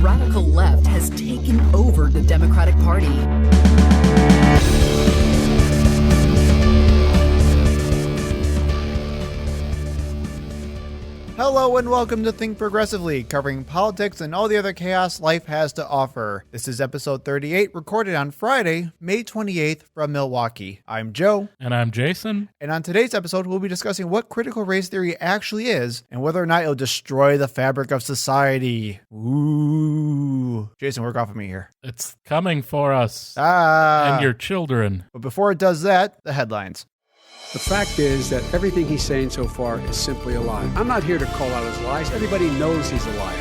radical left has taken over the Democratic Party. Hello and welcome to Think Progressively, covering politics and all the other chaos life has to offer. This is episode 38, recorded on Friday, May 28th from Milwaukee. I'm Joe. And I'm Jason. And on today's episode, we'll be discussing what critical race theory actually is and whether or not it'll destroy the fabric of society. Ooh. Jason, work off of me here. It's coming for us and your children. But before it does that, the headlines. The fact is that everything he's saying so far is simply a lie. I'm not here to call out his lies. Everybody knows he's a liar.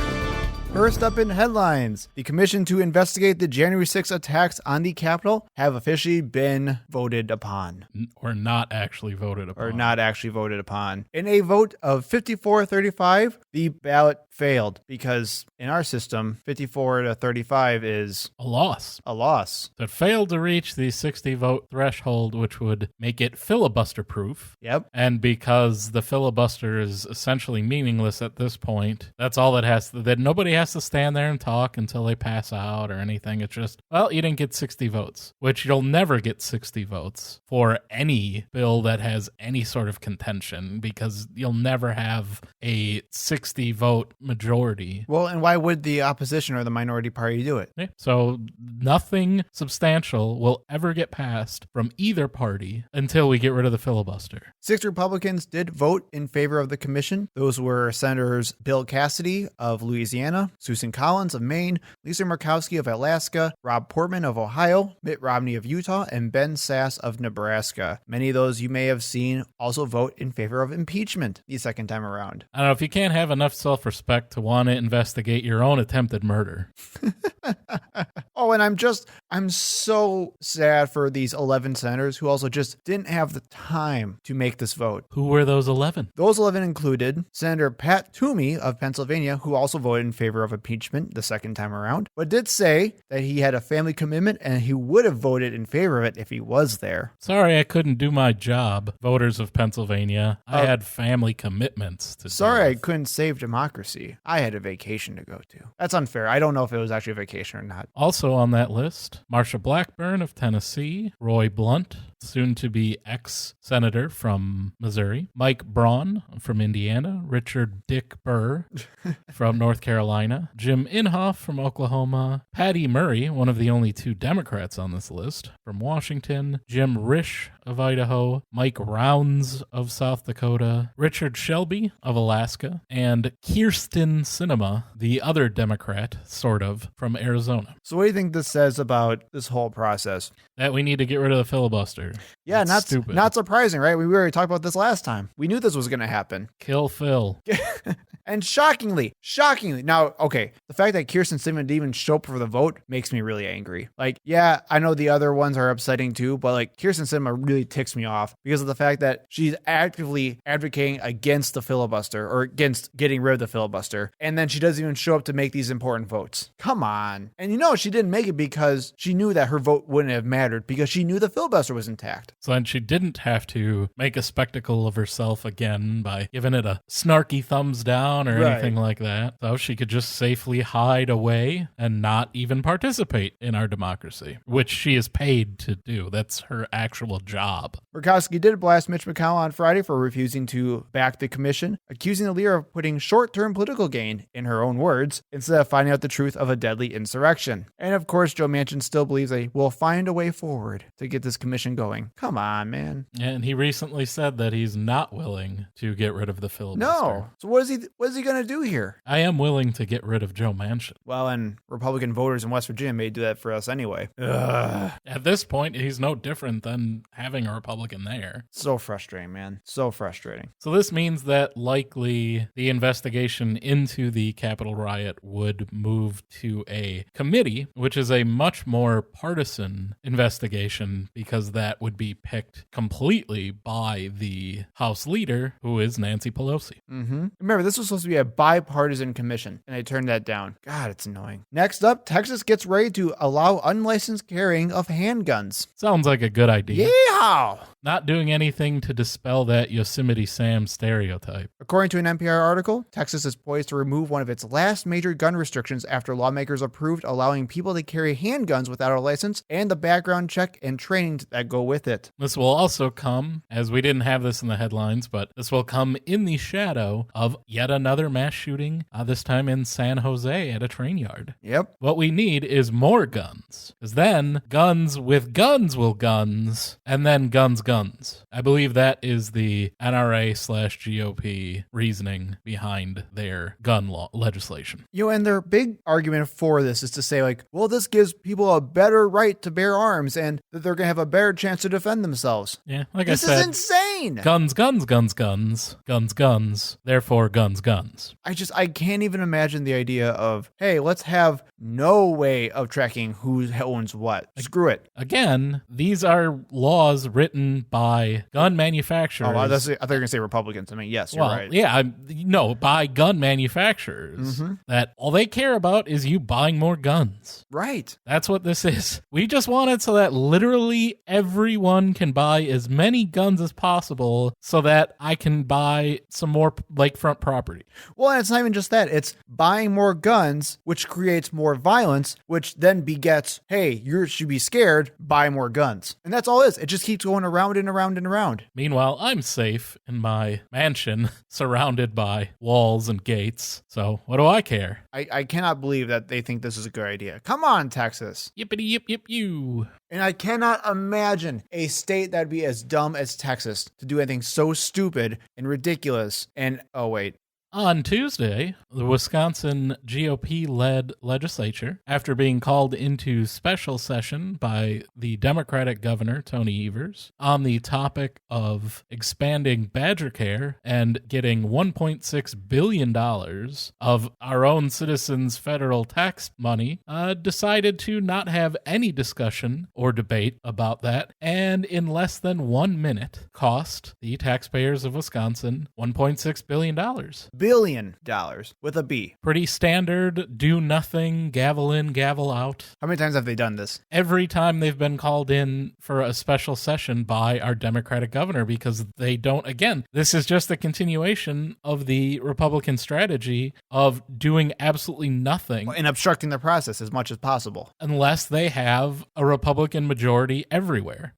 First up in headlines, the commission to investigate the January 6th attacks on the Capitol have officially been voted upon. Or not actually voted upon. In a vote of 54-35, the ballot failed because in our system, 54-35 is a loss. So it failed to reach the 60 vote threshold, which would make it filibuster proof. Yep. And because the filibuster is essentially meaningless at this point, that's all that nobody has to stand there and talk until they pass out or anything. It's just, well, you didn't get 60 votes, which you'll never get 60 votes for any bill that has any sort of contention because you'll never have a 60 vote majority. Well, and why would the opposition or the minority party do it? Yeah. So nothing substantial will ever get passed from either party until we get rid of the filibuster. 6 Republicans did vote in favor of the commission. Those were Senators Bill Cassidy of Louisiana, Susan Collins of Maine, Lisa Murkowski of Alaska, Rob Portman of Ohio, Mitt Romney of Utah, and Ben Sasse of Nebraska. Many of those you may have seen also vote in favor of impeachment the second time around. I don't know, if you can't have enough self-respect to want to investigate your own attempted murder. Oh, and I'm so sad for these 11 senators who also just didn't have the time to make this vote. Who were those 11? Those 11 included Senator Pat Toomey of Pennsylvania, who also voted in favor of impeachment the second time around, but did say that he had a family commitment and he would have voted in favor of it if he was there. Sorry, I couldn't do my job, voters of Pennsylvania. I had family commitments to Sorry, I do. couldn't save democracy. I had a vacation to go to. That's unfair. I don't know if it was actually a vacation or not. Also on that list, Marsha Blackburn of Tennessee, Roy Blunt, soon-to-be ex-senator from Missouri, Mike Braun from Indiana, Richard Dick Burr from North Carolina, Jim Inhofe from Oklahoma, Patty Murray, one of the only 2 Democrats on this list, from Washington, Jim Risch of Idaho, Mike Rounds of South Dakota, Richard Shelby of Alaska, and Kyrsten Sinema, the other Democrat, sort of, from Arizona. So what do you think this says about this whole process? That we need to get rid of the filibuster. Yeah, That's stupid. Not surprising, right? We already talked about this last time. We knew this was going to happen. Kill Phil. And shockingly, now, okay, the fact that Kyrsten Sinema didn't even show up for the vote makes me really angry. Like, yeah, I know the other ones are upsetting too, but like Kyrsten Sinema really ticks me off because of the fact that she's actively advocating against the filibuster or against getting rid of the filibuster. And then she doesn't even show up to make these important votes. Come on. And she didn't make it because she knew that her vote wouldn't have mattered because she knew the filibuster was intact. So then she didn't have to make a spectacle of herself again by giving it a snarky thumbs down or anything like that. So she could just safely hide away and not even participate in our democracy, which she is paid to do. That's her actual job. Murkowski did blast Mitch McConnell on Friday for refusing to back the commission, accusing the leader of putting short-term political gain, in her own words, instead of finding out the truth of a deadly insurrection. And of course, Joe Manchin still believes they will find a way forward to get this commission going. Come on, man. And he recently said that he's not willing to get rid of the filibuster. No. So what is he going to do here? I am willing to get rid of Joe Manchin. Well, and Republican voters in West Virginia may do that for us anyway. Ugh. At this point, he's no different than having a Republican there. So frustrating, man. So frustrating. So this means that likely the investigation into the Capitol riot would move to a committee, which is a much more partisan investigation because that would be picked completely by the House leader, who is Nancy Pelosi. Mm-hmm. Remember, this was supposed to be a bipartisan commission, and they turned that down. God, it's annoying. Next up, Texas gets ready to allow unlicensed carrying of handguns. Sounds like a good idea. Yeehaw! not doing anything to dispel that Yosemite Sam stereotype. According to an NPR article, Texas is poised to remove one of its last major gun restrictions after lawmakers approved allowing people to carry handguns without a license and the background check and training that go with it. This will also come, as we didn't have this in the headlines, but this will come in the shadow of yet another mass shooting, this time in San Jose at a train yard. Yep. What we need is more guns, because then guns with guns will guns, and then guns. I believe that is the NRA/GOP reasoning behind their gun law legislation. And their big argument for this is to say, like, well, this gives people a better right to bear arms and that they're going to have a better chance to defend themselves. Yeah, like This I said. is insane. Guns. Therefore, guns. I can't even imagine the idea of, hey, let's have no way of tracking who owns what. Screw it. Again, these are laws written by gun manufacturers. Oh, I thought you were going to say Republicans. I mean, yes, you're right. Yeah, no, by gun manufacturers that all they care about is you buying more guns. Right. That's what this is. We just want it so that literally everyone can buy as many guns as possible so that I can buy some more lakefront property. Well, and it's not even just that. It's buying more guns, which creates more violence, which then begets, hey, you should be scared, buy more guns. And that's all it is. It just keeps going around and around and around. Meanwhile, I'm safe in my mansion surrounded by walls and gates. So what do I care? I cannot believe that they think this is a good idea. Come on, Texas. Yippity yip yip you. And I cannot imagine a state that'd be as dumb as Texas to do anything so stupid and ridiculous. And, oh, wait. On Tuesday, the Wisconsin GOP-led legislature, after being called into special session by the Democratic governor, Tony Evers, on the topic of expanding Badger Care and getting $1.6 billion of our own citizens' federal tax money, decided to not have any discussion or debate about that, and in less than 1 minute, cost the taxpayers of Wisconsin $1.6 billion. $billion with a B. Pretty standard, do nothing, gavel in, gavel out. How many times have they done this? Every time they've been called in for a special session by our Democratic governor, because they don't, again, this is just a continuation of the Republican strategy of doing absolutely nothing. And obstructing the process as much as possible. Unless they have a Republican majority everywhere.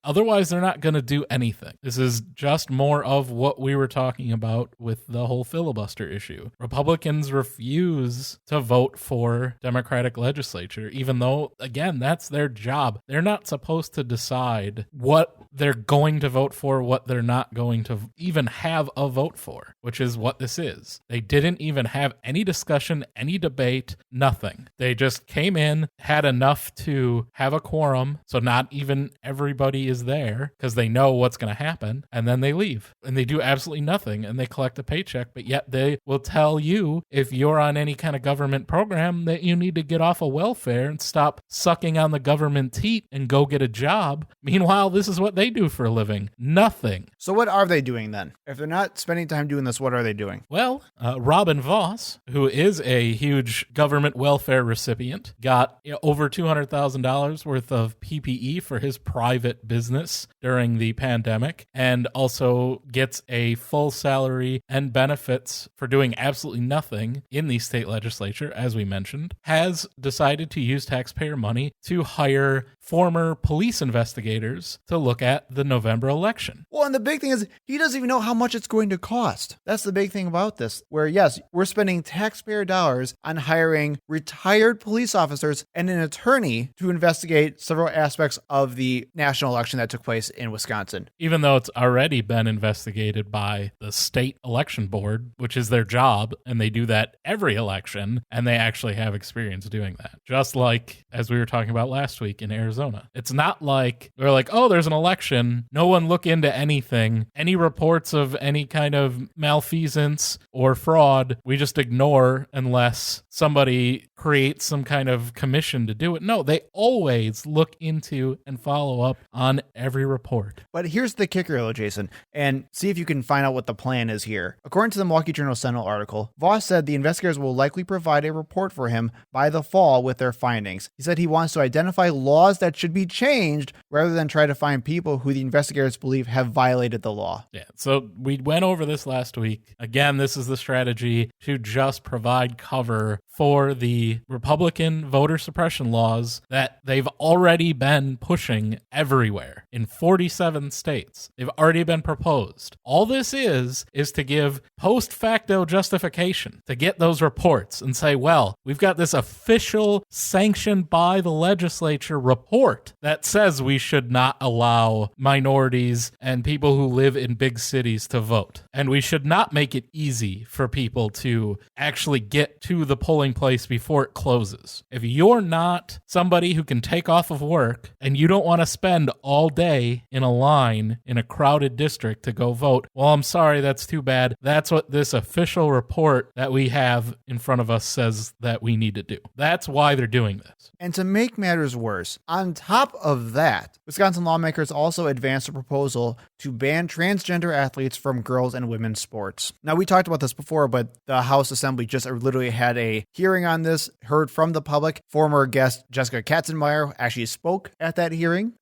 Otherwise they're not going to do anything. This is just more of what we were talking about with the whole filibuster issue. Republicans refuse to vote for Democratic legislature, even though, again, that's their job. They're not supposed to decide what they're going to vote for, what they're not going to even have a vote for, which is what this is. They didn't even have any discussion, any debate, nothing. They just came in, had enough to have a quorum, so not even everybody is there because they know what's going to happen, and then they leave. And they do absolutely nothing, and they collect a paycheck, but yet they will tell you, if you're on any kind of government program, that you need to get off of welfare and stop sucking on the government teat and go get a job. Meanwhile, this is what they do for a living. Nothing. So what are they doing then? If they're not spending time doing this, what are they doing? Well, Robin Voss, who is a huge government welfare recipient, got over $200,000 worth of PPE for his private business during the pandemic, and also gets a full salary and benefits for doing absolutely nothing in the state legislature, as we mentioned, has decided to use taxpayer money to hire former police investigators to look at the November election. Well, and the big thing is he doesn't even know how much it's going to cost. That's the big thing about this, where yes, we're spending taxpayer dollars on hiring retired police officers and an attorney to investigate several aspects of the national election that took place in Wisconsin. Even though it's already been investigated by the state election board, which is their job, and they do that every election, and they actually have experience doing that. Just like, as we were talking about last week in Arizona. It's not like they're like, oh, there's an election. No one look into anything. Any reports of any kind of malfeasance or fraud, we just ignore unless somebody create some kind of commission to do it. No, they always look into and follow up on every report. But here's the kicker, though, Jason, and see if you can find out what the plan is here. According to the Milwaukee Journal Sentinel article, Voss said the investigators will likely provide a report for him by the fall with their findings. He said he wants to identify laws that should be changed rather than try to find people who the investigators believe have violated the law. Yeah, so we went over this last week. Again, this is the strategy to just provide cover for the Republican voter suppression laws that they've already been pushing everywhere in 47 states. They've already been proposed. All this is to give post facto justification to get those reports and say, well, we've got this official sanctioned by the legislature report that says we should not allow minorities and people who live in big cities to vote. And we should not make it easy for people to actually get to the polling place before it closes. If you're not somebody who can take off of work and you don't want to spend all day in a line in a crowded district to go vote, well, I'm sorry, that's too bad. That's what this official report that we have in front of us says that we need to do. That's why they're doing this. And to make matters worse, on top of that, Wisconsin lawmakers also advanced a proposal to ban transgender athletes from girls and women's sports. Now, we talked about this before, but the House Assembly just literally had a hearing on this, heard from the public. Former guest Jessica Katzenmeier actually spoke at that hearing.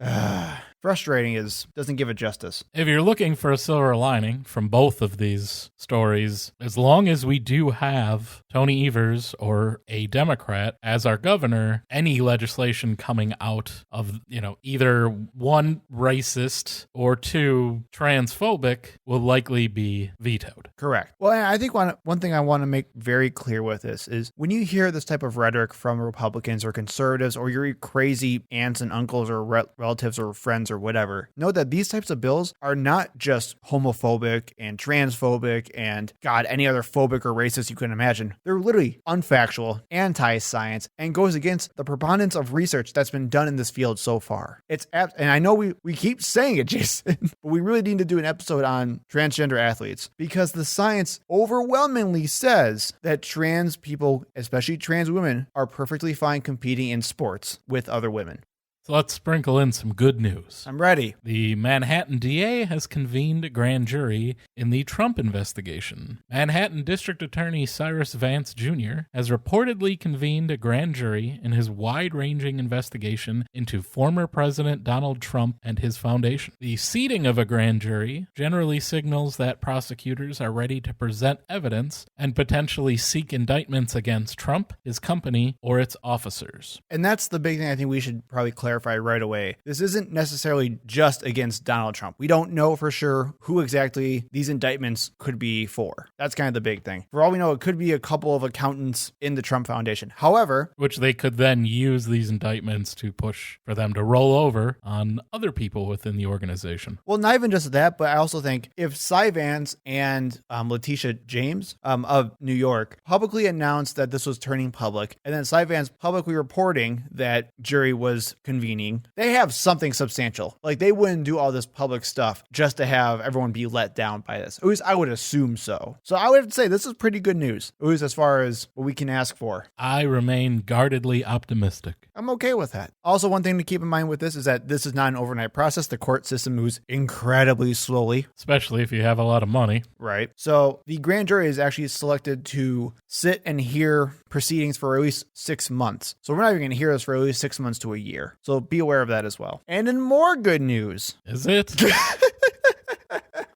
Frustrating doesn't give it justice. If you're looking for a silver lining from both of these stories, as long as we do have Tony Evers or a Democrat as our governor, any legislation coming out of, either one, racist or two, transphobic will likely be vetoed. Correct. Well, and I think one thing I want to make very clear with this is when you hear this type of rhetoric from Republicans or conservatives or your crazy aunts and uncles or relatives or friends or whatever, know that these types of bills are not just homophobic and transphobic and, God, any other phobic or racist you can imagine. They're literally unfactual, anti-science, and goes against the preponderance of research that's been done in this field so far. And I know we keep saying it, Jason, but we really need to do an episode on transgender athletes because the science overwhelmingly says that trans people, especially trans women, are perfectly fine competing in sports with other women. So let's sprinkle in some good news. I'm ready. The Manhattan DA has convened a grand jury in the Trump investigation. Manhattan District Attorney Cyrus Vance Jr. has reportedly convened a grand jury in his wide-ranging investigation into former President Donald Trump and his foundation. The seating of a grand jury generally signals that prosecutors are ready to present evidence and potentially seek indictments against Trump, his company, or its officers. And that's the big thing I think we should probably clarify right away. This isn't necessarily just against Donald Trump. We don't know for sure who exactly these indictments could be for. That's kind of the big thing. For all we know, it could be a couple of accountants in the Trump Foundation. However, which they could then use these indictments to push for them to roll over on other people within the organization. Well, not even just that, but I also think if Cy Vance and Letitia James of New York publicly announced that this was turning public, and then Cy Vance publicly reporting that jury was convening, they have something substantial. Like, they wouldn't do all this public stuff just to have everyone be let down by this. At least I would assume so. So I would have to say this is pretty good news, at least as far as what we can ask for. I remain guardedly optimistic. I'm okay with that. Also, one thing to keep in mind with this is that this is not an overnight process. The court system moves incredibly slowly. Especially if you have a lot of money. Right. So the grand jury is actually selected to sit and hear proceedings for at least 6 months. So we're not even going to hear this for at least 6 months to a year. So be aware of that as well. And in more good news. Is it?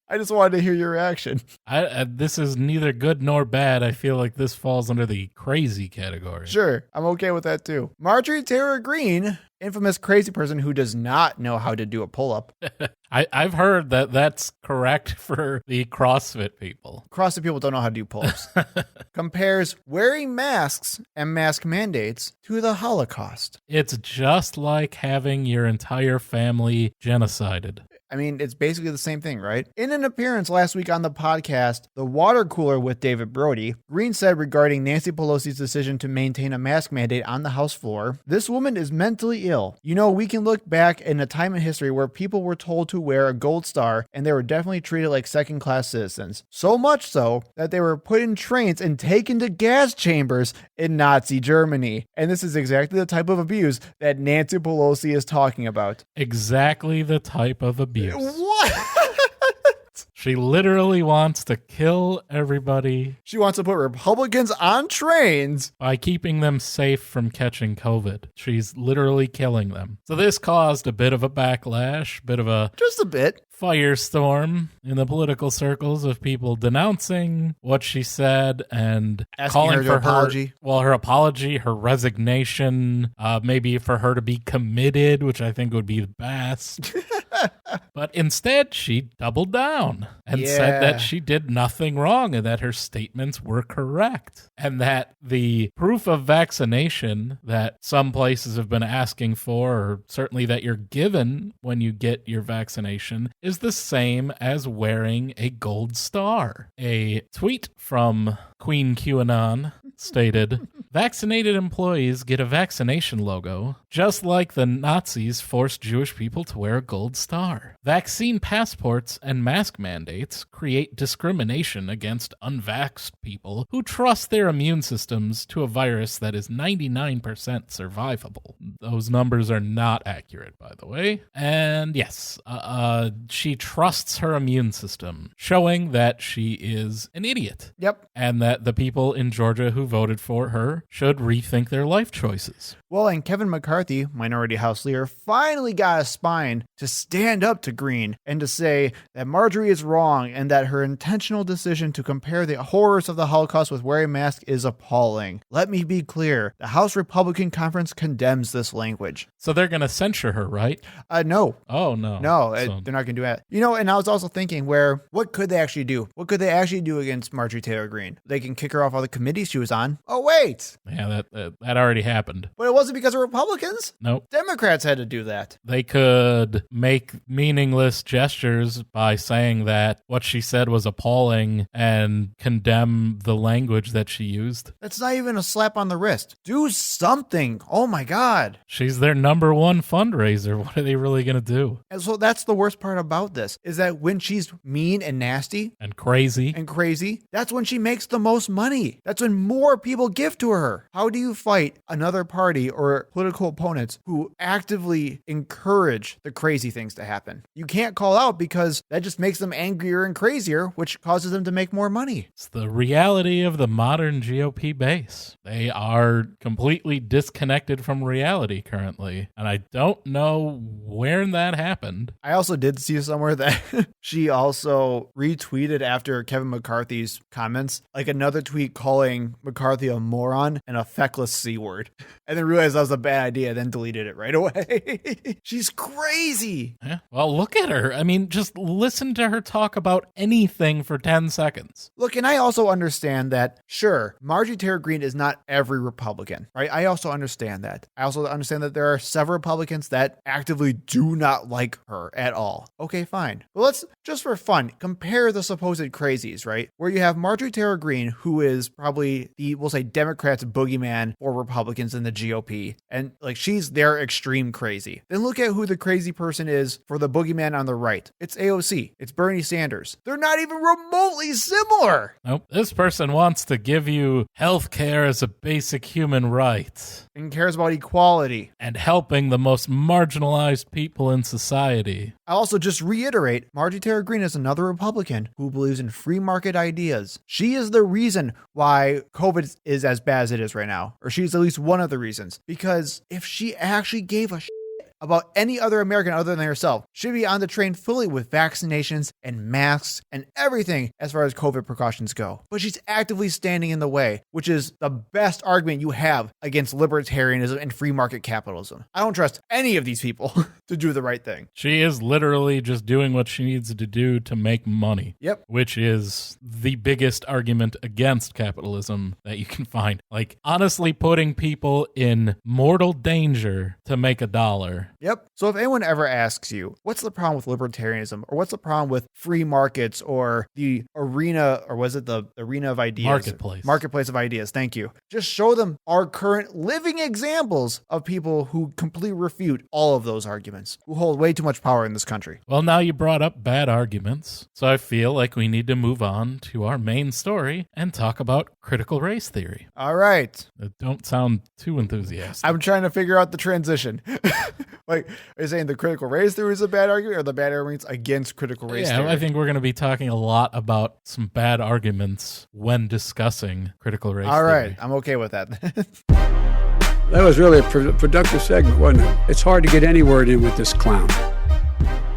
I just wanted to hear your reaction. This is neither good nor bad. I feel like this falls under the crazy category. Sure, I'm okay with that too. Marjorie Taylor Greene, infamous crazy person who does not know how to do a pull-up. I've heard that that's correct for the CrossFit people. CrossFit people don't know how to do pull-ups. Compares wearing masks and mask mandates to the Holocaust. It's just like having your entire family genocided. I mean, it's basically the same thing, right? In an appearance last week on the podcast, The Water Cooler with David Brody, Green said regarding Nancy Pelosi's decision to maintain a mask mandate on the House floor, "This woman is mentally ill. You know, we can look back in a time in history where people were told to wear a gold star and they were definitely treated like second-class citizens. So much so that they were put in trains and taken to gas chambers in Nazi Germany." And this is exactly the type of abuse that Nancy Pelosi is talking about. Exactly the type of abuse. What? She literally wants to kill everybody She wants to put Republicans on trains. by keeping them safe from catching COVID. She's literally killing them. So this caused a bit of a backlash, bit of a Just a bit. firestorm in the political circles of people denouncing what she said and Asking calling her for apology. her apology, her resignation, maybe for her to be committed, which I think would be the best. But instead, she doubled down and said Yeah. that she did nothing wrong and that her statements were correct. And that the proof of vaccination that some places have been asking for, or certainly that you're given when you get your vaccination, is the same as wearing a gold star. A tweet from Queen QAnon stated, "Vaccinated employees get a vaccination logo, just like the Nazis forced Jewish people to wear a gold star. Vaccine passports and mask mandates create discrimination against unvaxxed people who trust their immune systems to a virus that is 99% survivable." Those numbers are not accurate, by the way. And yes, she trusts her immune system, showing that she is an idiot. Yep. And that the people in Georgia who voted for her should rethink their life choices. Well, and Kevin McCarthy, Minority House Leader, finally got a spine to stand up to Green and to say that Marjorie is wrong and that her intentional decision to compare the horrors of the Holocaust with wearing a mask is appalling. Let me be clear. The House Republican Conference condemns this language. So they're going to censure her, right? No. Oh, no. No, So- they're not going to do that. You know, and I was also thinking what could they actually do? What could they actually do against Marjorie Taylor Greene? They can kick her off all the committees she was on. Oh, wait. Yeah, that already happened. But it wasn't because of Republicans. Nope. Democrats had to do that. They could make meaningless gestures by saying that what she said was appalling and condemn the language that she used. That's not even a slap on the wrist. Do something. Oh my God. She's their number one fundraiser. What are they really going to do? And so that's the worst part about this is that when she's mean and nasty And crazy. and crazy, that's when she makes the most money. That's when more people give to her. How do you fight another party or political opponents who actively encourage the crazy things to happen? You can't call out because that just makes them angrier and crazier, which causes them to make more money. It's the reality of the modern GOP base. They are completely disconnected from reality currently. And I don't know where that happened. I also did see somewhere that she also retweeted after Kevin McCarthy's comments, like another tweet calling McCarthy a moron and a feckless C word. And then realized that was a bad idea, then deleted it right away. She's crazy. Yeah. Well, look at her. I mean, just listen to her talk about anything for 10 seconds. Look, and I also understand that, sure, Marjorie Taylor Greene is not every Republican, right? I also understand that. I also understand that there are several Republicans that actively do not like her at all. Okay, fine. But let's, just for fun, compare the supposed crazies, right? Where you have Marjorie Taylor Greene, who is probably we'll say, Democrats' boogeyman for Republicans in the GOP. And like, she's their extreme crazy. Then look at who the crazy person is for the boogeyman on the right. It's AOC. It's Bernie Sanders. They're not even remotely similar. Nope. This person wants to give you health care as a basic human right And cares about equality. and helping the most marginalized people in society. I'll also just reiterate, Marjorie Taylor Greene is another Republican who believes in free market ideas. She is the reason why COVID is as bad as it is right now. Or she's at least one of the reasons. Because if she actually gave a shit about any other American other than herself, she'd be on the train fully with vaccinations and masks and everything as far as COVID precautions go. But she's actively standing in the way, which is the best argument you have against libertarianism and free market capitalism. I don't trust any of these people to do the right thing. She is literally just doing what she needs to do to make money. Yep. Which is the biggest argument against capitalism that you can find. Like, honestly, putting people in mortal danger to make $1 Yep. So if anyone ever asks you, what's the problem with libertarianism, or what's the problem with free markets, or the arena, or was it the arena of ideas? Marketplace of ideas. Thank you. Just show them our current living examples of people who completely refute all of those arguments, who hold way too much power in this country. Well, now you brought up bad arguments, so I feel like we need to move on to our main story and talk about critical race theory. All right. Don't sound too enthusiastic. I'm trying to figure out the transition. Like, are you saying the critical race theory is a bad argument, or the bad arguments against critical race theory? I think we're going to be talking a lot about some bad arguments when discussing critical race theory. All right. I'm okay with that. That was really a productive segment, wasn't it? It's hard to get any word in with this clown.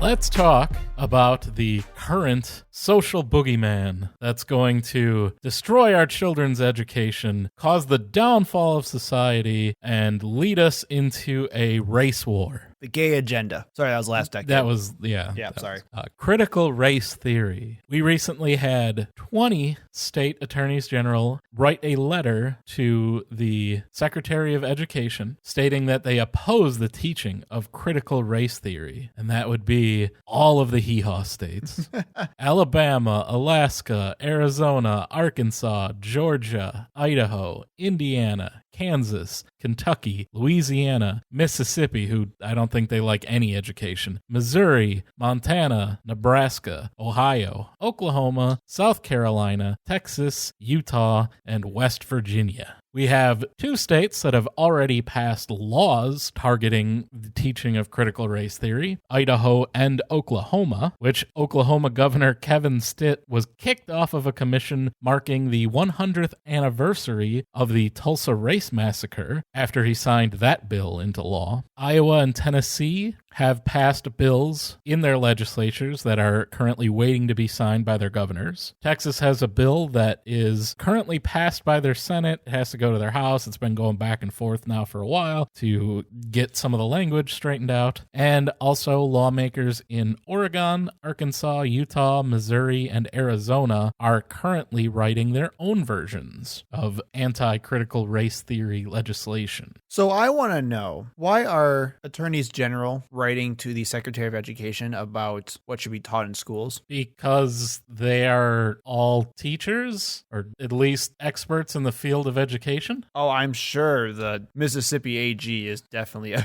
Let's talk about the current social boogeyman that's going to destroy our children's education, cause the downfall of society, and lead us into a race war. The gay agenda. Sorry, that was last decade. That was, yeah. Sorry. Critical race theory. We recently had 20 state attorneys general write a letter to the Secretary of Education stating that they oppose the teaching of critical race theory. And that would be all of the hee-haw states. Alabama, Alaska, Arizona, Arkansas, Georgia, Idaho, Indiana, Kansas, Kentucky, Louisiana, Mississippi, who I don't think they like any education, Missouri, Montana, Nebraska, Ohio, Oklahoma, South Carolina, Texas, Utah, and West Virginia. We have 2 states that have already passed laws targeting the teaching of critical race theory, Idaho and Oklahoma, which Oklahoma Governor Kevin Stitt was kicked off of a commission marking the 100th anniversary of the Tulsa Race Massacre after he signed that bill into law. Iowa and Tennessee have passed bills in their legislatures that are currently waiting to be signed by their governors. Texas has a bill that is currently passed by their Senate. It has to go to their House. It's been going back and forth now for a while to get some of the language straightened out. And also lawmakers in Oregon, Arkansas, Utah, Missouri, and Arizona are currently writing their own versions of anti-critical race theory legislation. So I want to know, why are attorneys general writing to the Secretary of Education about what should be taught in schools? Because they are all teachers, or at least experts in the field of education. Oh, I'm sure the Mississippi AG is definitely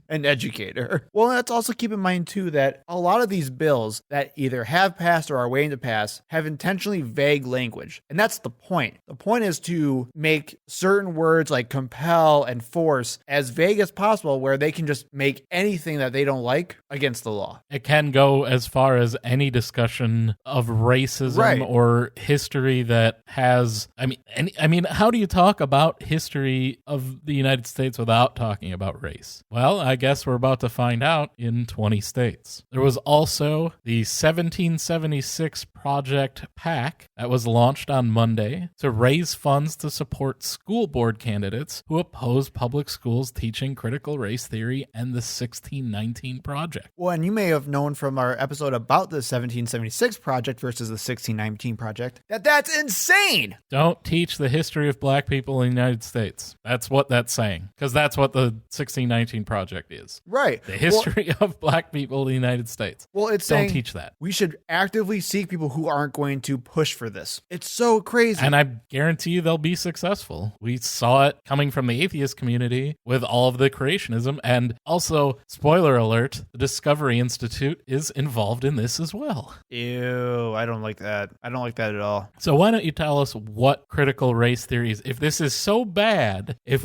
an educator. Well, let's also keep in mind, too, that a lot of these bills that either have passed or are waiting to pass have intentionally vague language. And that's the point. The point is to make certain words like compel and force as vague as possible, where they can just make anything that they don't like against the law. It can go as far as any discussion of racism or history that has, I mean, how do you talk about history of the United States without talking about race? Well, I guess we're about to find out in 20 states. There was also the 1776 Project PAC that was launched on Monday to raise funds to support school board candidates who oppose public schools teaching critical race theory and the 1619 Project. Well, and you may have known from our episode about the 1776 Project versus the 1619 Project that that's insane. Don't teach the history of black people in the United States. That's what that's saying, because that's what the 1619 Project is. Right. The history of black people in the United States. Well, it's Don't saying teach that. We should actively seek people who aren't going to push for this. It's so crazy. And I guarantee you they'll be successful. We saw it coming from the atheist community with all of the creationism. And also, spoiler alert, the Discovery Institute is involved in this as well. Ew, I don't like that. I don't like that at all. So why don't you tell us what critical race theory is? If this is so bad, if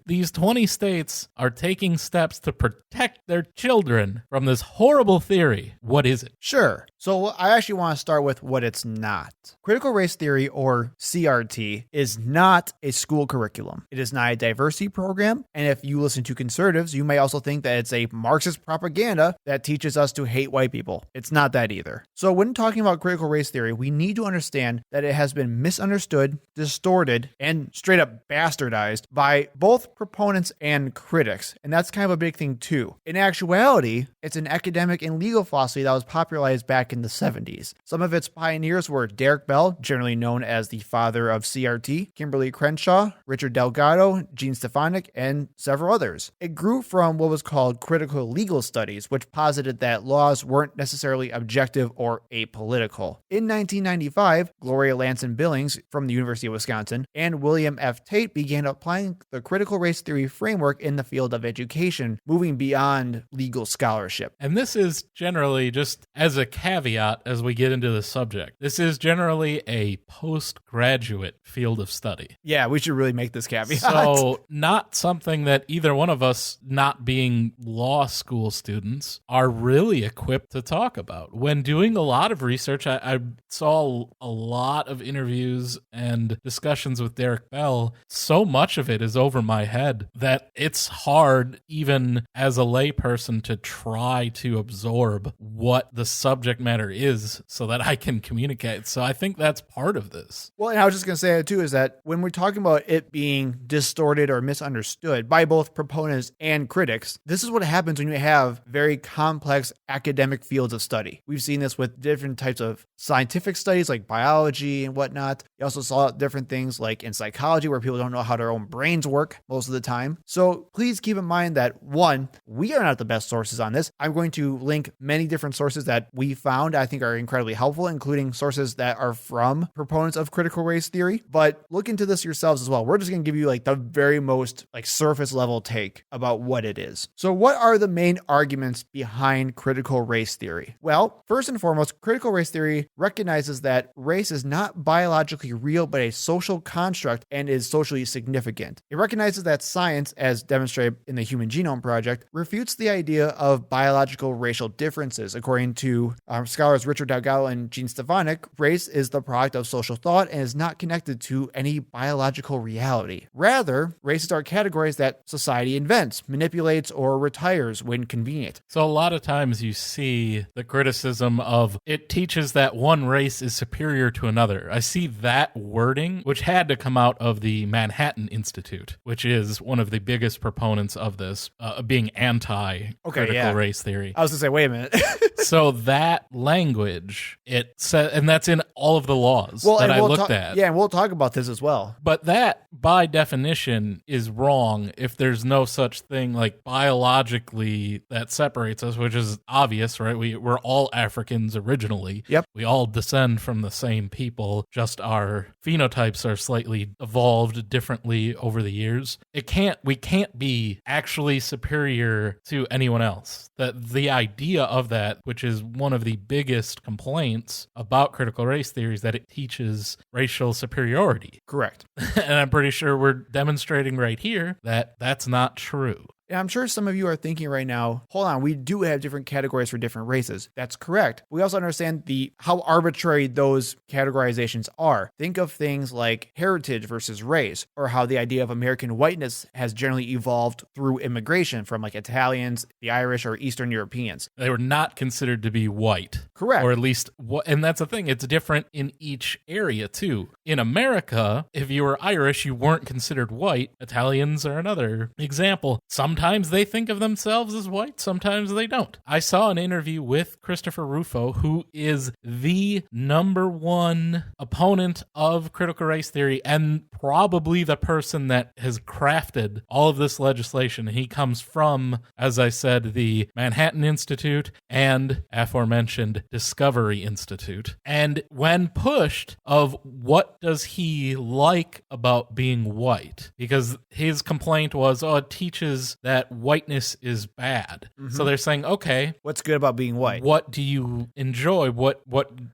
these 20 states are taking steps to protect their children from this horrible theory, what is it? Sure. So I actually want to start with what it's not. Critical race theory, or CRT, is not a school curriculum. It is not a diversity program. And if you listen to conservatives, you may also think that it's a Marxist propaganda that teaches us to hate white people. It's not that either. So when talking about critical race theory, we need to understand that it has been misunderstood, distorted, and straight up bastardized by both proponents and critics. And that's kind of a big thing too. In actuality, it's an academic and legal philosophy that was popularized back back in the 70s. Some of its pioneers were Derek Bell, generally known as the father of CRT, Kimberly Crenshaw, Richard Delgado, Gene Stefanik, and several others. It grew from what was called critical legal studies, which posited that laws weren't necessarily objective or apolitical. In 1995, Gloria Lanson Billings from the University of Wisconsin and William F. Tate began applying the critical race theory framework in the field of education, moving beyond legal scholarship. And this is generally, just as a caveat as we get into the subject, this is generally a postgraduate field of study. Yeah, we should really make this caveat. So not something that either one of us, not being law school students, are really equipped to talk about. When doing a lot of research, I saw a lot of interviews and discussions with Derek Bell. So much of it is over my head that it's hard, even as a layperson, to try to absorb what the subject matter is so that I can communicate. So I think that's part of this. Well, and I was just going to say too, is that when we're talking about it being distorted or misunderstood by both proponents and critics, this is what happens when you have very complex academic fields of study. We've seen this with different types of scientific studies like biology and whatnot. You also saw different things like in psychology where people don't know how their own brains work most of the time. So please keep in mind that, one, we are not the best sources on this. I'm going to link many different sources that we found I think are incredibly helpful, including sources that are from proponents of critical race theory. But look into this yourselves as well. We're just going to give you like the very most like surface level take about what it is. So what are the main arguments behind critical race theory? Well, first and foremost, critical race theory recognizes that race is not biologically real, but a social construct and is socially significant. It recognizes that science, as demonstrated in the Human Genome Project, refutes the idea of biological racial differences. According to scholars Richard Delgado and Gene Stefanik, race is the product of social thought and is not connected to any biological reality. Rather, races are categories that society invents, manipulates, or retires when convenient. So a lot of times you see the criticism of it teaches that one race is superior to another. I see that wording, which had to come out of the Manhattan Institute, which is one of the biggest proponents of this, being anti-critical race theory. I was going to say, wait a minute. So that language, it said, and that's in all of the laws that I looked at. Yeah, and we'll talk about this as well. But that, by definition, is wrong if there's no such thing like biologically that separates us, which is obvious, right? We're all Africans originally. Yep. We all descend from the same people, just our phenotypes are slightly evolved differently over the years. We can't be actually superior to anyone else. That the idea of that, which is one of the biggest complaints about critical race theory, is that it teaches racial superiority. Correct. And I'm pretty sure we're demonstrating right here that that's not true. And I'm sure some of you are thinking right now, hold on, we do have different categories for different races. That's correct. We also understand how arbitrary those categorizations are. Think of things like heritage versus race, or how the idea of American whiteness has generally evolved through immigration from like Italians, the Irish, or Eastern Europeans. They were not considered to be white. Correct. Or at least, and that's the thing, it's different in each area too. In America, if you were Irish, you weren't considered white. Italians are another example. Sometimes they think of themselves as white, sometimes they don't. I saw an interview with Christopher Rufo, who is the #1 opponent of critical race theory and probably the person that has crafted all of this legislation. He comes from, as I said, the Manhattan Institute and aforementioned Discovery Institute. And when pushed of what does he like about being white, because his complaint was, it teaches that whiteness is bad. Mm-hmm. So they're saying, okay, what's good about being white? What do you enjoy? What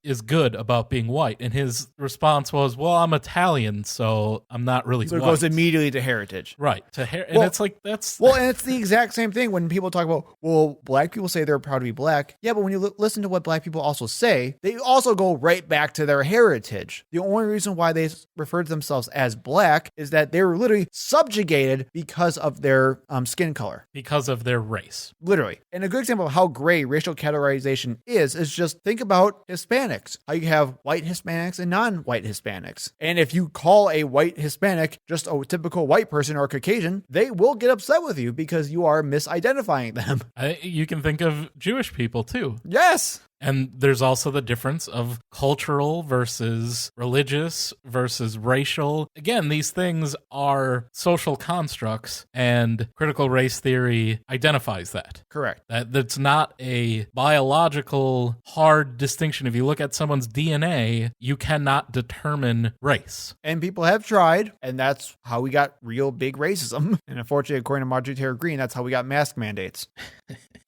is good about being white? And his response was, well, I'm Italian, so I'm not really so white. It goes immediately to heritage. Right. And it's like, that's... Well, and it's the exact same thing when people talk about, well, black people say they're proud to be black. Yeah, but when you listen to what black people also say, they also go right back to their heritage. The only reason why they refer to themselves as black is that they were literally subjugated because of their skin color. Because of their race. Literally. And a good example of how gray racial categorization is just think about Hispanics. How you have white Hispanics and non-white Hispanics. And if you call a white Hispanic just a typical white person or Caucasian, they will get upset with you because you are misidentifying them. You can think of Jewish people too. Yes. And there's also the difference of cultural versus religious versus racial. Again, these things are social constructs, and critical race theory identifies that. Correct. That's not a biological hard distinction. If you look at someone's DNA, you cannot determine race. And people have tried, and that's how we got real big racism. And unfortunately, according to Marjorie Taylor Greene, that's how we got mask mandates.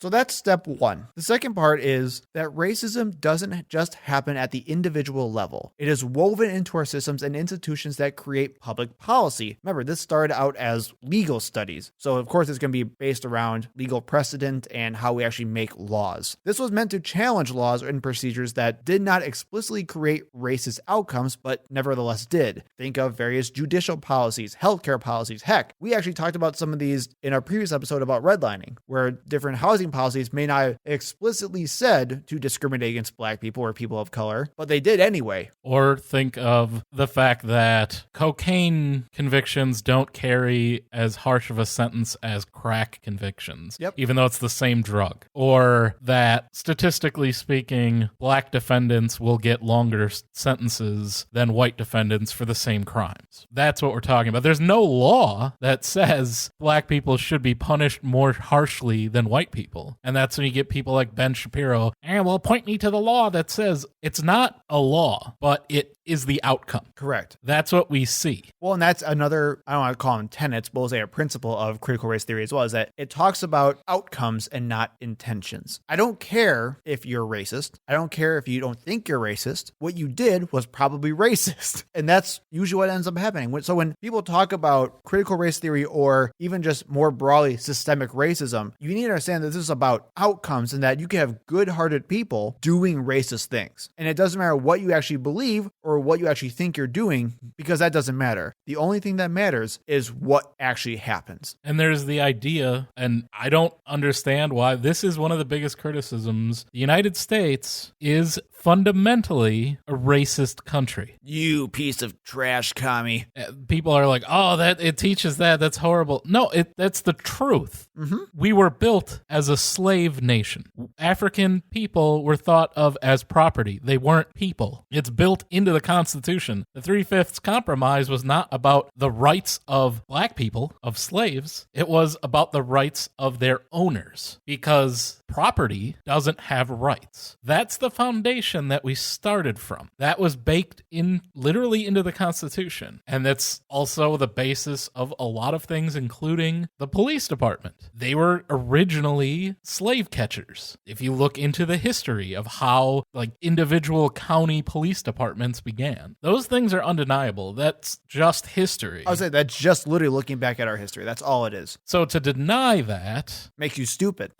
So that's step one. The second part is that racism doesn't just happen at the individual level. It is woven into our systems and institutions that create public policy. Remember, this started out as legal studies. So of course, it's going to be based around legal precedent and how we actually make laws. This was meant to challenge laws and procedures that did not explicitly create racist outcomes, but nevertheless did. Think of various judicial policies, healthcare policies. Heck, we actually talked about some of these in our previous episode about redlining, where different housing policies may not have explicitly said to discriminate against black people or people of color, but they did anyway. Or think of the fact that cocaine convictions don't carry as harsh of a sentence as crack convictions, even though it's the same drug. Or that, statistically speaking, black defendants will get longer sentences than white defendants for the same crimes. That's what we're talking about. There's no law that says black people should be punished more harshly than white people. And that's when you get people like Ben Shapiro, and well, point me to the law that says it's not a law, but it is the outcome. Correct. That's what we see. Well, and that's another, I don't want to call them tenets, but we'll say a principle of critical race theory as well, is that it talks about outcomes and not intentions. I don't care if you're racist. I don't care if you don't think you're racist. What you did was probably racist. And that's usually what ends up happening. So when people talk about critical race theory or even just more broadly systemic racism, you need to understand that this is about outcomes and that you can have good-hearted people doing racist things. And it doesn't matter what you actually believe or what you actually think you're doing, because that doesn't matter. The only thing that matters is what actually happens. And there's the idea, and I don't understand why this is one of the biggest criticisms. The United States is fundamentally a racist country. You piece of trash, commie. People are like, oh, that it teaches that. That's horrible. No, that's the truth. Mm-hmm. We were built as a slave nation. African people were thought of as property. They weren't people. It's built into the Constitution. The 3/5 Compromise was not about the rights of black people, of slaves. It was about the rights of their owners, because property doesn't have rights. That's the foundation that we started from. That was baked in literally into the Constitution. And that's also the basis of a lot of things, including the police department. They were originally slave catchers. If you look into the history of how individual county police departments began, those things are undeniable. That's just history. I would say that's just literally looking back at our history. That's all it is. So to deny that makes you stupid.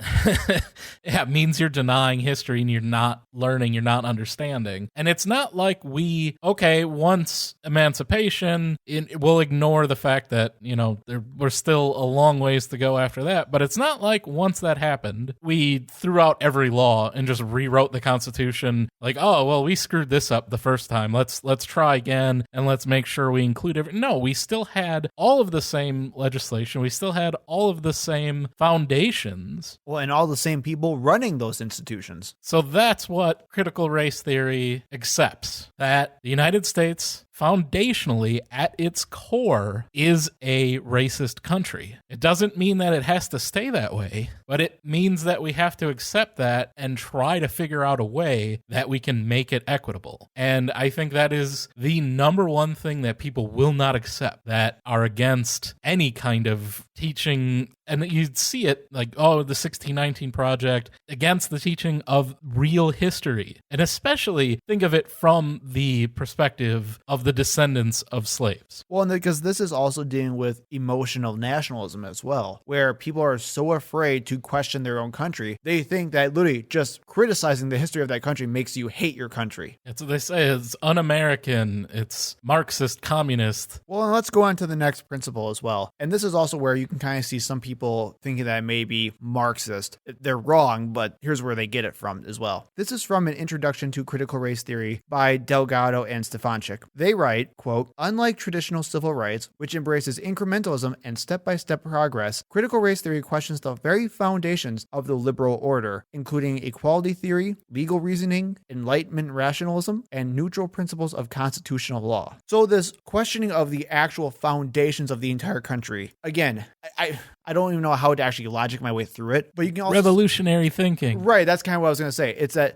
Yeah, it means you're denying history and you're not learning, you're not understanding. And it's not like once emancipation, we'll ignore the fact that, we're still a long ways to go after that. But it's not like once that happened, we threw out every law and just rewrote the Constitution. Like, oh, well, we screwed this up the first time. Let's try again and let's make sure we include everything. No, we still had all of the same legislation. We still had all of the same foundations. Well, and all the same people running those institutions. So that's what critical race theory accepts, that the United States foundationally at its core is a racist country. It doesn't mean that it has to stay that way, but it means that we have to accept that and try to figure out a way that we can make it equitable. And I think that is the number one thing that people will not accept, that are against any kind of teaching. And you'd see it the 1619 Project, against the teaching of real history. And especially think of it from the perspective of the descendants of slaves. Well, and because this is also dealing with emotional nationalism as well, where people are so afraid to question their own country. They think that literally just criticizing the history of that country makes you hate your country. It's what they say, it's un-American, it's Marxist, communist. Well, and let's go on to the next principle as well. And this is also where you can kind of see some people people thinking that it may be Marxist. They're wrong, but here's where they get it from as well. This is from an introduction to critical race theory by Delgado and Stefanchik. They write, quote, unlike traditional civil rights, which embraces incrementalism and step-by-step progress, critical race theory questions the very foundations of the liberal order, including equality theory, legal reasoning, Enlightenment rationalism, and neutral principles of constitutional law. So this questioning of the actual foundations of the entire country, again, I don't even know how to actually logic my way through it, but you can also... Revolutionary thinking. Right, that's kind of what I was going to say.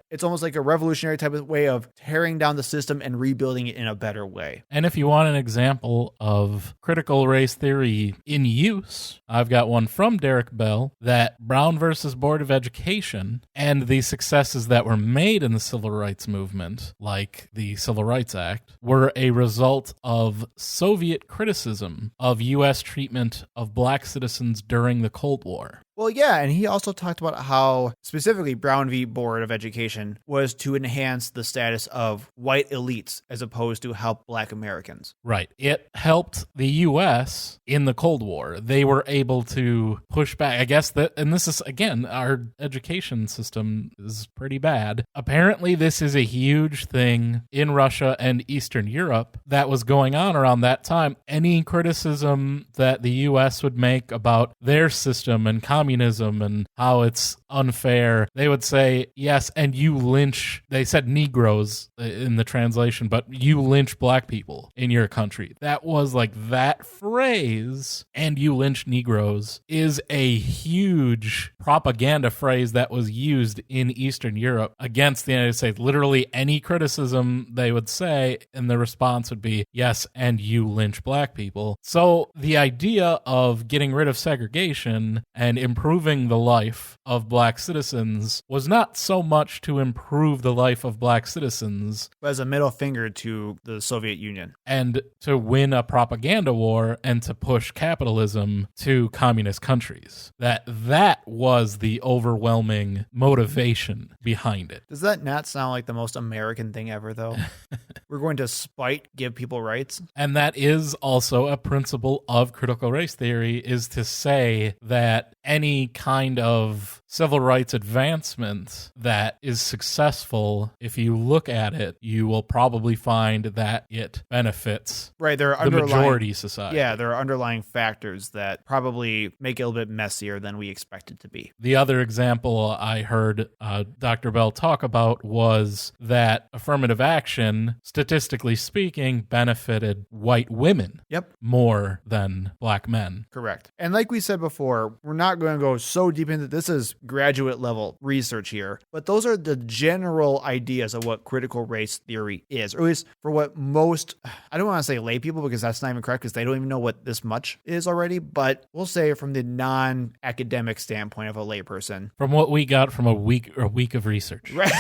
It's almost like a revolutionary type of way of tearing down the system and rebuilding it in a better way. And if you want an example of critical race theory in use, I've got one from Derek Bell, that Brown versus Board of Education and the successes that were made in the civil rights movement, like the Civil Rights Act, were a result of Soviet criticism of U.S. treatment of black citizens during the Cold War. Well, yeah, and he also talked about how specifically Brown v. Board of Education was to enhance the status of white elites as opposed to help black Americans. Right. It helped the U.S. in the Cold War. They were able to push back. I guess that, and this is, again, our education system is pretty bad. Apparently, this is a huge thing in Russia and Eastern Europe that was going on around that time. Any criticism that the U.S. would make about their system and communism and how it's unfair, they would say, yes, and you lynch, they said Negroes in the translation, but you lynch black people in your country. That was like that phrase, and you lynch Negroes, is a huge propaganda phrase that was used in Eastern Europe against the United States. Literally any criticism they would say, and the response would be, yes, and you lynch black people. So the idea of getting rid of segregation and improving the life of black citizens was not so much to improve the life of black citizens, but as a middle finger to the Soviet Union. And to win a propaganda war and to push capitalism to communist countries. That was the overwhelming motivation behind it. Does that not sound like the most American thing ever, though? We're going to spite give people rights. And that is also a principle of critical race theory, is to say that any kind of civil rights advancement that is successful, if you look at it, you will probably find that it benefits the majority society. Yeah, there are underlying factors that probably make it a little bit messier than we expect it to be. The other example I heard Dr. Bell talk about was that affirmative action, statistically speaking, benefited white women more than black men. Correct. And like we said before, we're not going to go so deep into this is graduate level research here, but those are the general ideas of what critical race theory is, or at least for what most, I don't want to say lay people because that's not even correct because they don't even know what this much is already, but we'll say from the non-academic standpoint of a layperson. From what we got from a week of research. Right.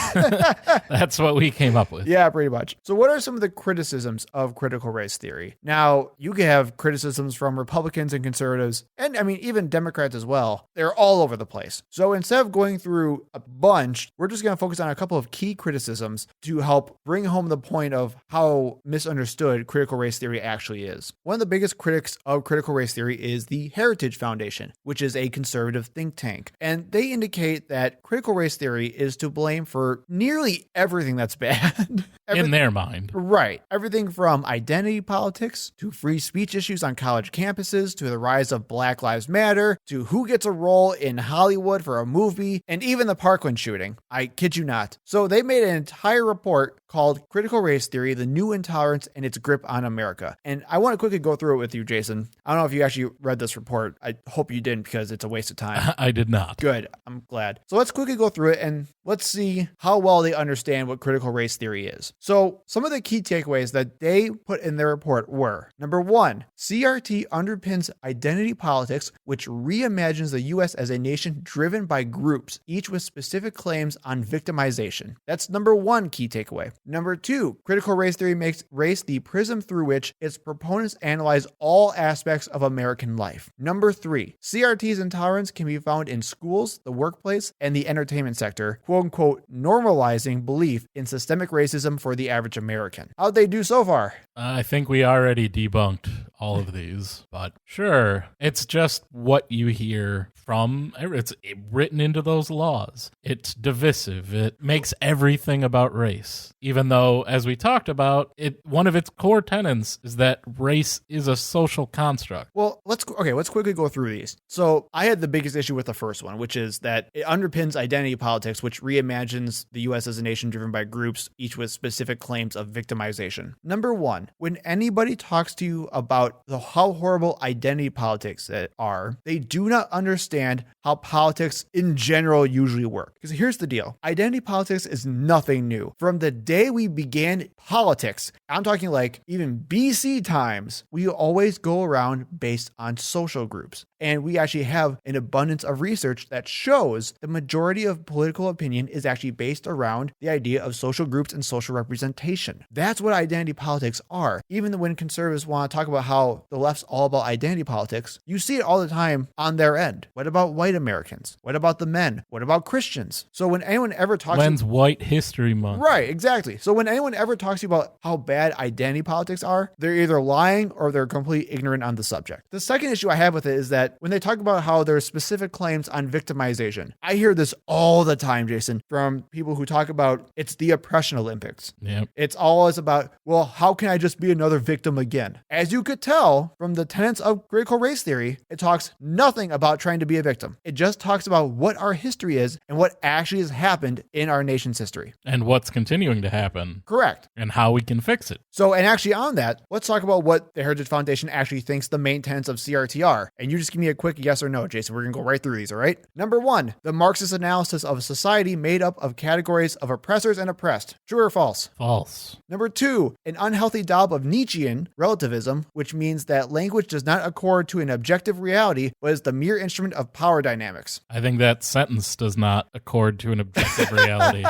That's what we came up with. Yeah, pretty much. So what are some of the criticisms of critical race theory? Now, you can have criticisms from Republicans and conservatives, and I mean, even Democrats as well. They're all over the place. So instead of going through a bunch, we're just going to focus on a couple of key criticisms to help bring home the point of how misunderstood critical race theory actually is. One of the biggest critics of critical race theory is the Heritage Foundation, which is a conservative think tank. And they indicate that critical race theory is to blame for nearly everything that's bad. In their mind. Right. Everything from identity politics to free speech issues on college campuses to the rise of Black Lives Matter to who gets a role in Hollywood for a movie and even the Parkland shooting. I kid you not. So they made an entire report called Critical Race Theory, the New Intolerance and Its Grip on America. And I want to quickly go through it with you, Jason. I don't know if you actually read this report. I hope you didn't because it's a waste of time. I did not. Good. I'm glad. So let's quickly go through it and let's see how well they understand what critical race theory is. So some of the key takeaways that they put in their report were, number one, CRT underpins identity politics, which reimagines the U.S. as a nation driven by groups, each with specific claims on victimization. That's number one key takeaway. Number two, critical race theory makes race the prism through which its proponents analyze all aspects of American life. Number three, CRT's intolerance can be found in schools, the workplace, and the entertainment sector, quote unquote, normalizing belief in systemic racism for the average American. How'd they do so far? I think we already debunked all of these, but sure, it's just what you hear from, it's written into those laws. It's divisive. It makes everything about race, even though, as we talked about, one of its core tenets is that race is a social construct. Well, let's quickly go through these. So I had the biggest issue with the first one, which is that it underpins identity politics, which reimagines the U.S. as a nation driven by groups, each with specific claims of victimization. Number one, when anybody talks to you about how horrible identity politics are, they do not understand how politics in general usually work. Because here's the deal. Identity politics is nothing new. From the day we began politics, I'm talking like even BC times, we always go around based on social groups. And we actually have an abundance of research that shows the majority of political opinion is actually based around the idea of social groups and social representation. That's what identity politics are. Even when conservatives want to talk about how the left's all about identity politics, you see it all the time on their end. What about white Americans? What about the men? What about Christians? So when anyone ever talks When's White History Month? Right, exactly. So when anyone ever talks to you about how bad identity politics are, they're either lying or they're completely ignorant on the subject. The second issue I have with it is that when they talk about how there's specific claims on victimization, I hear this all the time, Jason, from people who talk about it's the oppression Olympics. Yep. It's always about, well, how can I just be another victim again? As you could tell from the tenets of critical race theory, it talks nothing about trying to be a victim. It just talks about what our history is and what actually has happened in our nation's history. And what's continuing to happen. Correct. And how we can fix it. So, and actually on that, let's talk about what the Heritage Foundation actually thinks the main tenets of CRT are. And you just give me a quick yes or no, Jason. We're going to go right through these, all right? Number one, the Marxist analysis of a society made up of categories of oppressors and oppressed. True or false? False. Number two, an unhealthy daub of Nietzschean relativism, which means that language does not accord to an objective reality, but is the mere instrument of power dynamics. I think that sentence does not accord to an objective reality.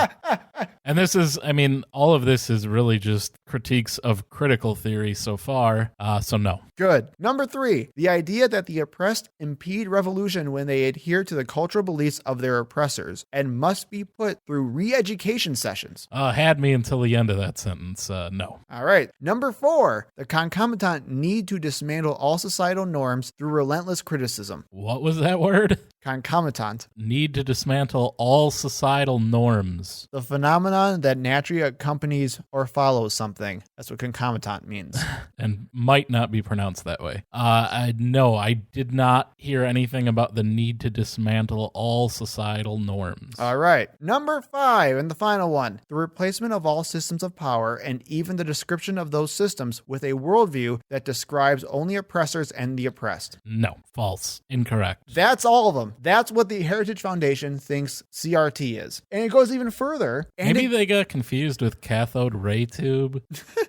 And this is, I mean, all of this is really just critiques of critical theory so far, so no. Good. Number three, the idea that the oppressed impede revolution when they adhere to the cultural beliefs of their oppressors and must be put through re-education sessions. Had me until the end of that sentence, no. All right. Number four, the concomitant need to dismantle all societal norms through relentless criticism. What was that word? Concomitant. Need to dismantle all societal norms. The phenomenon that naturally accompanies or follows something. That's what concomitant means. And might not be pronounced that way. No, I did not hear anything about the need to dismantle all societal norms. All right. Number five, and the final one, the replacement of all systems of power and even the description of those systems with a worldview that describes only oppressors and the oppressed. No, false, incorrect. That's all of them. That's what the Heritage Foundation thinks CRT is. And it goes even further. Maybe they got confused with cathode ray tube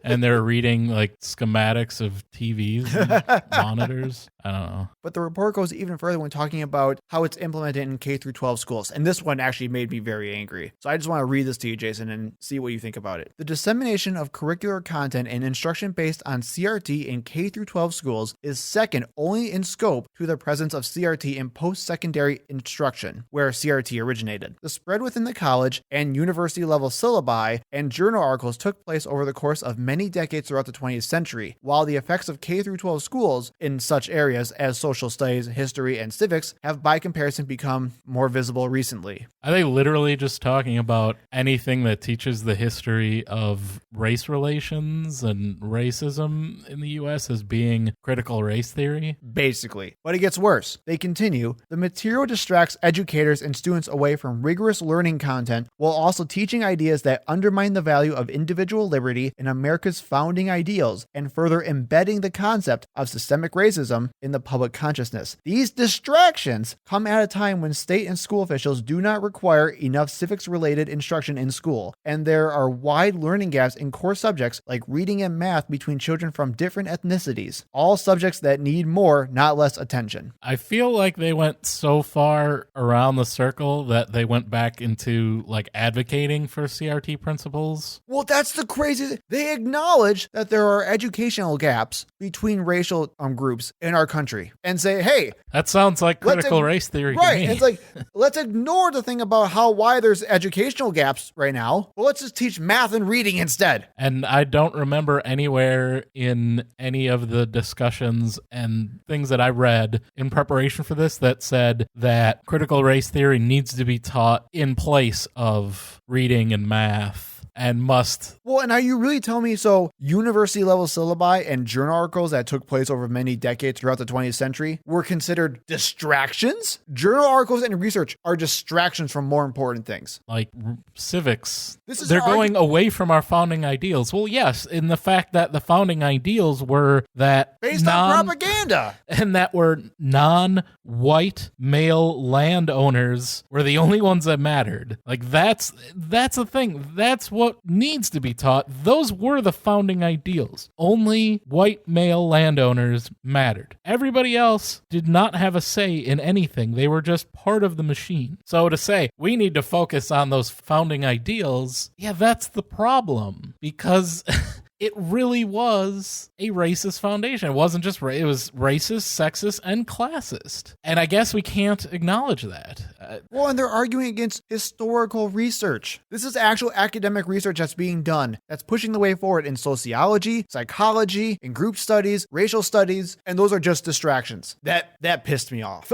and they're reading like schematics of TVs and monitors. I don't know. But the report goes even further when talking about how it's implemented in K through 12 schools. And this one actually made me very angry. So I just want to read this to you, Jason, and see what you think about it. The dissemination of curricular content and instruction based on CRT in K through 12 schools is second only in scope to the presence of CRT in post-secondary instruction, where CRT originated. The spread within the college and university level syllabi and journal articles took place over the course of many decades throughout the 20th century, while the effects of K through 12 schools in such areas as social studies, history, and civics have by comparison become more visible recently. Are they literally just talking about anything that teaches the history of race relations and racism in the U.S. as being critical race theory? Basically. But it gets worse. They continue, the material distracts educators and students away from rigorous learning content while also teaching ideas that undermine the value of individual liberty and America's founding ideals and further embedding the concept of systemic racism in the public consciousness. These distractions come at a time when state and school officials do not require enough civics-related instruction in school, and there are wide learning gaps in core subjects like reading and math between children from different ethnicities, all subjects that need more, not less attention. I feel like they went so far around the circle that they went back into like advocating for CRT principles. Well, that's the crazy. They acknowledge that there are educational gaps between racial groups in our country and say, say, hey, That sounds like let's critical ig- race theory to right. me. And it's like, let's ignore the thing about why there's educational gaps right now. Well, let's just teach math and reading instead. And I don't remember anywhere in any of the discussions and things that I read in preparation for this that said that critical race theory needs to be taught in place of reading and math and must. Well, and are you really telling me so university level syllabi and journal articles that took place over many decades throughout the 20th century were considered distractions? Journal articles and research are distractions from more important things. Like civics, This is they're an argu- going away from our founding ideals. Well, yes, in the fact that the founding ideals were that Based on propaganda. and that were non-white male landowners were the only ones that mattered. Like that's the thing. That's what needs to be taught. Those were the founding ideals. Only white male landowners mattered. Everybody else did not have a say in anything. They were just part of the machine. So to say we need to focus on those founding ideals, yeah, that's the problem, because it really was a racist foundation. It wasn't just it was racist, sexist, and classist. And I guess we can't acknowledge that. Well, and they're arguing against historical research. This is actual academic research that's being done, that's pushing the way forward in sociology, psychology, in group studies, racial studies, and those are just distractions. That pissed me off.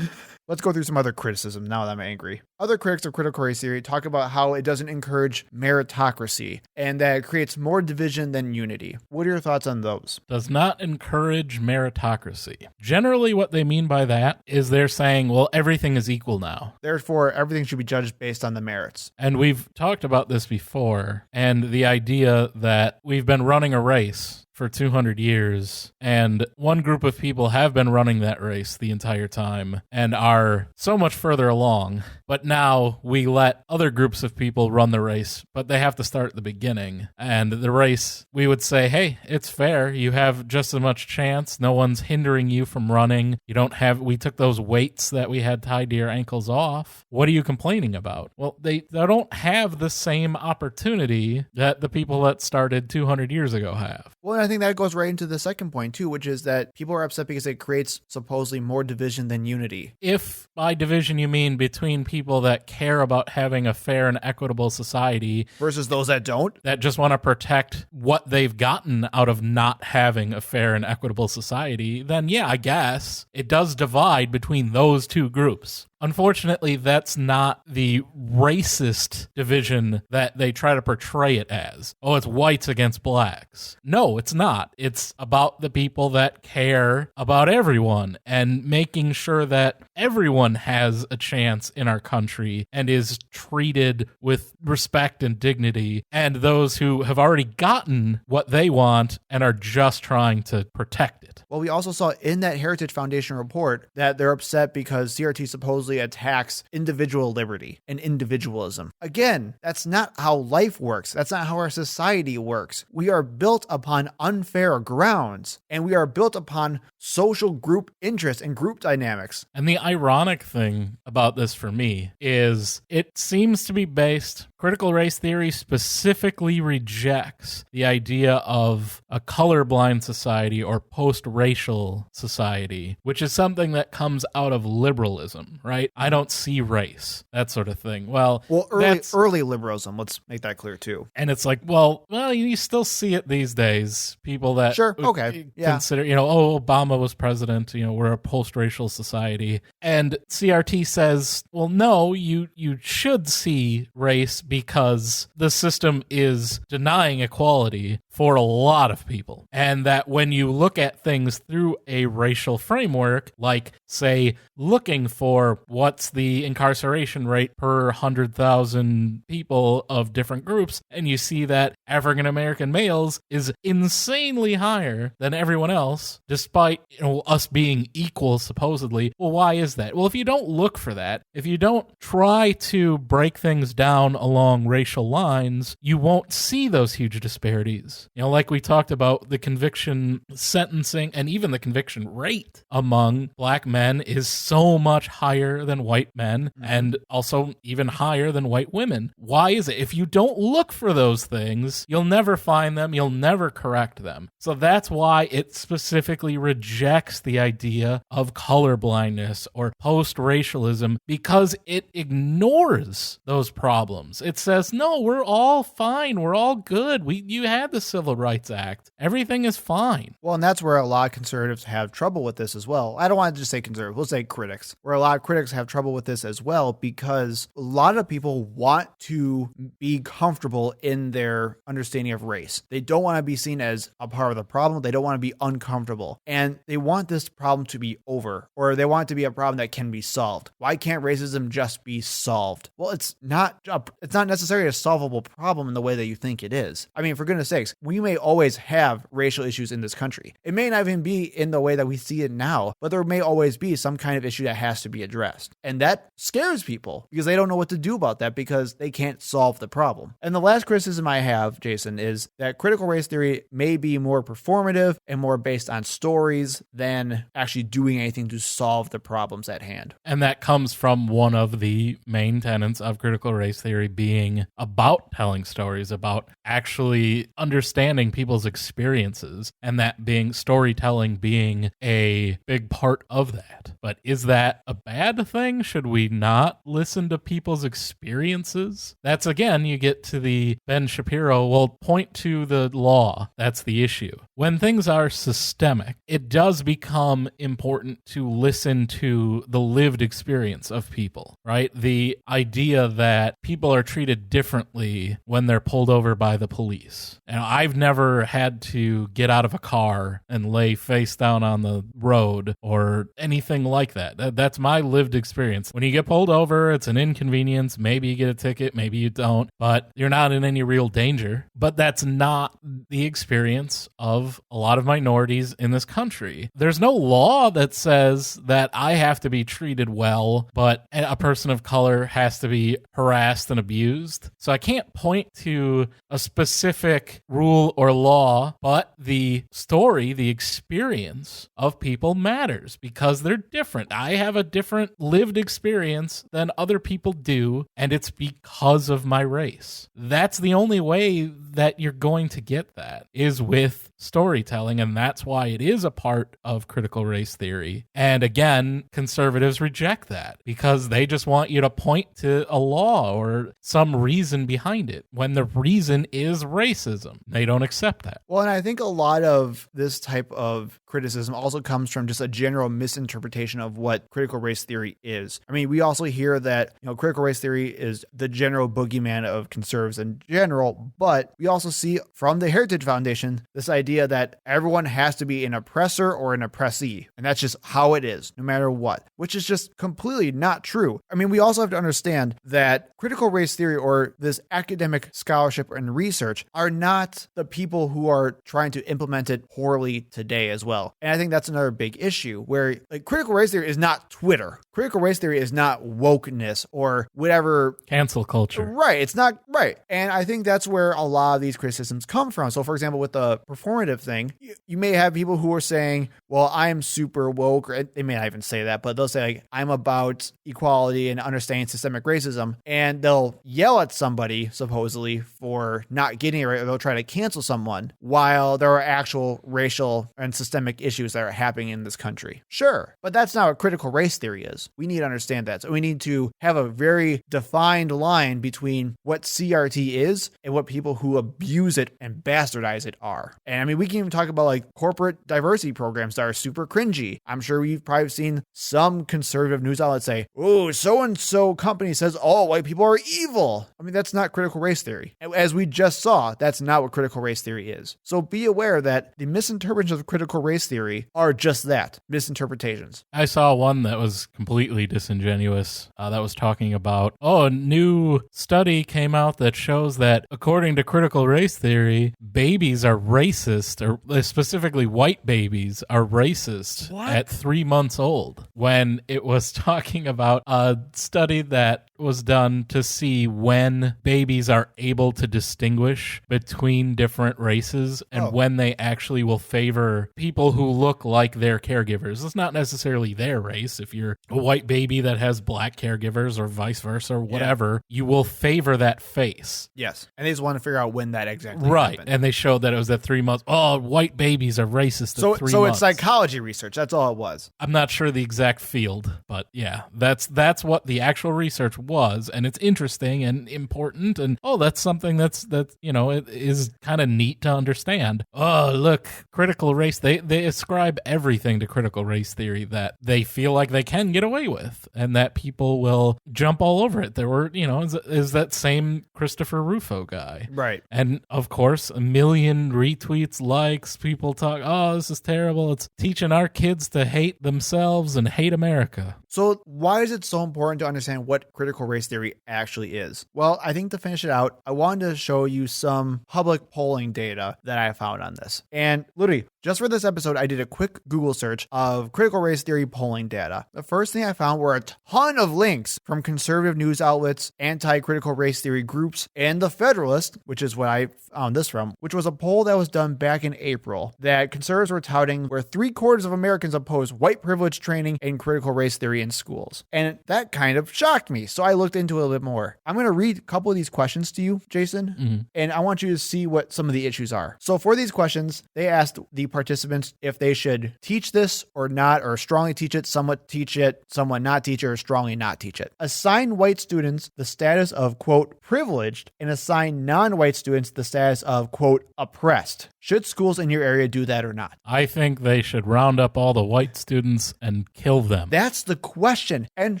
Let's go through some other criticism now that I'm angry. Other critics of critical race theory talk about how it doesn't encourage meritocracy and that it creates more division than unity. What are your thoughts on those? Does not encourage meritocracy. Generally, what they mean by that is they're saying, well, everything is equal now. Therefore, everything should be judged based on the merits. And we've talked about this before, and the idea that we've been running a race for 200 years, and one group of people have been running that race the entire time and are so much further along, but now we let other groups of people run the race, but they have to start at the beginning. And the race, we would say, hey, it's fair. You have just as much chance. No one's hindering you from running. We took those weights that we had tied to your ankles off. What are you complaining about? Well, they don't have the same opportunity that the people that started 200 years ago have. Well, and I think that goes right into the second point too, which is that people are upset because it creates supposedly more division than unity. If by division you mean between people that care about having a fair and equitable society Versus those that don't. that just want to protect what they've gotten out of not having a fair and equitable society, then yeah, I guess it does divide between those two groups. Unfortunately, that's not the racist division that they try to portray it as. Oh, it's whites against blacks. No, it's not. It's about the people that care about everyone and making sure that everyone has a chance in our country and is treated with respect and dignity, and those who have already gotten what they want and are just trying to protect it. Well, we also saw in that Heritage Foundation report that they're upset because CRT supposedly attacks individual liberty and individualism. Again, that's not how life works. That's not how our society works. We are built upon unfair grounds, and we are built upon social group interests and group dynamics. And the ironic thing about this for me is it seems to be based, critical race theory specifically rejects the idea of a colorblind society or post-racial society, which is something that comes out of liberalism, right? I don't see race, that sort of thing. Well, early liberalism, let's make that clear too. and it's like, well, you still see it these days. People that Sure, okay, yeah. consider, oh, Obama was president, we're a post-racial society. And CRT says, well, no, you should see race because the system is denying equality for a lot of people. And that when you look at things through a racial framework, like, say, looking for what's the incarceration rate per 100,000 people of different groups, and you see that African American males is insanely higher than everyone else, despite us being equal, supposedly. Well, why is that? Well, if you don't look for that, if you don't try to break things down along racial lines, you won't see those huge disparities. is. Like we talked about, the conviction sentencing and even the conviction rate among black men is so much higher than white men and also even higher than white women. Why is it? If you don't look for those things, you'll never find them. You'll never correct them. So that's why it specifically rejects the idea of colorblindness or post-racialism, because it ignores those problems. It says, no, we're all fine. We're all good. You had the Civil Rights Act. Everything is fine. Well, and that's where a lot of conservatives have trouble with this as well. I don't want to just say conservatives, we'll say critics, where a lot of critics have trouble with this as well, because a lot of people want to be comfortable in their understanding of race. They don't want to be seen as a part of the problem. They don't want to be uncomfortable. And they want this problem to be over, or they want it to be a problem that can be solved. Why can't racism just be solved? Well, it's not necessarily a solvable problem in the way that you think it is. I mean, for goodness sakes, we may always have racial issues in this country. It may not even be in the way that we see it now, but there may always be some kind of issue that has to be addressed. And that scares people because they don't know what to do about that because they can't solve the problem. And the last criticism I have, Jason, is that critical race theory may be more performative and more based on stories than actually doing anything to solve the problems at hand. And that comes from one of the main tenets of critical race theory being about telling stories, about actually understanding people's experiences, and that being storytelling being a big part of that. But is that a bad thing? Should we not listen to people's experiences? That's, again, you get to the Ben Shapiro, well, point to the law. That's the issue. When things are systemic, it does become important to listen to the lived experience of people, right? The idea that people are treated differently when they're pulled over by the police. And I've never had to get out of a car and lay face down on the road or anything like that. That's my lived experience. When you get pulled over, it's an inconvenience. Maybe you get a ticket, maybe you don't, but you're not in any real danger. But that's not the experience of a lot of minorities in this country. There's no law that says that I have to be treated well, but a person of color has to be harassed and abused. So I can't point to a specific rule or law, but the story, the experience of people matters because they're different. I have a different lived experience than other people do, and it's because of my race. That's the only way that you're going to get that, is with storytelling, and that's why it is a part of critical race theory. And again, conservatives reject that because they just want you to point to a law or some reason behind it when the reason is racism. They don't accept that. Well, and I think a lot of this type of criticism also comes from just a general misinterpretation of what critical race theory is. I mean, we also hear that, critical race theory is the general boogeyman of conservatives in general, but we also see from the Heritage Foundation this idea that everyone has to be an oppressor or an oppressee, and that's just how it is, no matter what, which is just completely not true. I mean, we also have to understand that critical race theory or this academic scholarship and research are not the people who are trying to implement it poorly today as well. And I think that's another big issue where critical race theory is not Twitter. Critical race theory is not wokeness or whatever. Cancel culture. Right. It's not right. And I think that's where a lot of these criticisms come from. So for example, with the performative thing, you may have people who are saying, well, I'm super woke, or they may not even say that, but they'll say I'm about equality and understanding systemic racism. And they'll yell at somebody supposedly for not getting it right, or they'll try to cancel someone while there are actual racial and systemic issues that are happening in this country. Sure. But that's not what critical race theory is. We need to understand that. So we need to have a very defined line between what CRT is and what people who abuse it and bastardize it are. And I mean, we can even talk about corporate diversity programs that are super cringy. I'm sure we've probably seen some conservative news outlets say, oh, so-and-so company says all white people are evil. I mean, that's not critical race theory. As we just saw, that's not what critical race theory is. So be aware that the misinterpretations of critical race theory are just that, misinterpretations. I saw one that was completely disingenuous that was talking about, a new study came out that shows that according to critical race theory, babies are racist, or specifically white babies are racist at 3 months old, when it was talking about a study that was done to see when babies are able to distinguish between different races and when they actually will favor people who look like their caregivers. It's not necessarily their race. If you're a white baby that has black caregivers or vice versa or whatever, you will favor that face. Yes. And they just want to figure out when that exactly Right. happened. And they showed that it was at 3 months. Oh, white babies are racist at 3 So months. it's psychology research. That's all it was. I'm not sure the exact field, but yeah, that's what the actual research was, and it's interesting and important, and that's something that's it is kind of neat to understand. Oh, look, critical race, they ascribe everything to critical race theory that they feel like they can get away with, and that people will jump all over it. There were, is that same Christopher Rufo guy. Right. And of course, 1 million retweets, likes, people talk, oh, this is terrible. It's teaching our kids to hate themselves and hate America. So why is it so important to understand what critical race theory actually is? Well, I think to finish it out, I wanted to show you some public polling data that I found on this. And literally, just for this episode, I did a quick Google search of critical race theory polling data. The first thing I found were a ton of links from conservative news outlets, anti-critical race theory groups, and The Federalist, which is what I found this from, which was a poll that was done back in April that conservatives were touting where 3/4 of Americans oppose white privilege training in critical race theory in schools. And that kind of shocked me. So I looked into it a little bit more. I'm going to read a couple of these questions to you, Jason, and I want you to see what some of the issues are. So for these questions, they asked the participants if they should teach this or not, or strongly teach it, somewhat not teach it, or strongly not teach it. Assign white students the status of, quote, privileged, and assign non-white students the status of, quote, oppressed. Should schools in your area do that or not? I think they should round up all the white students and kill them. That's the question. And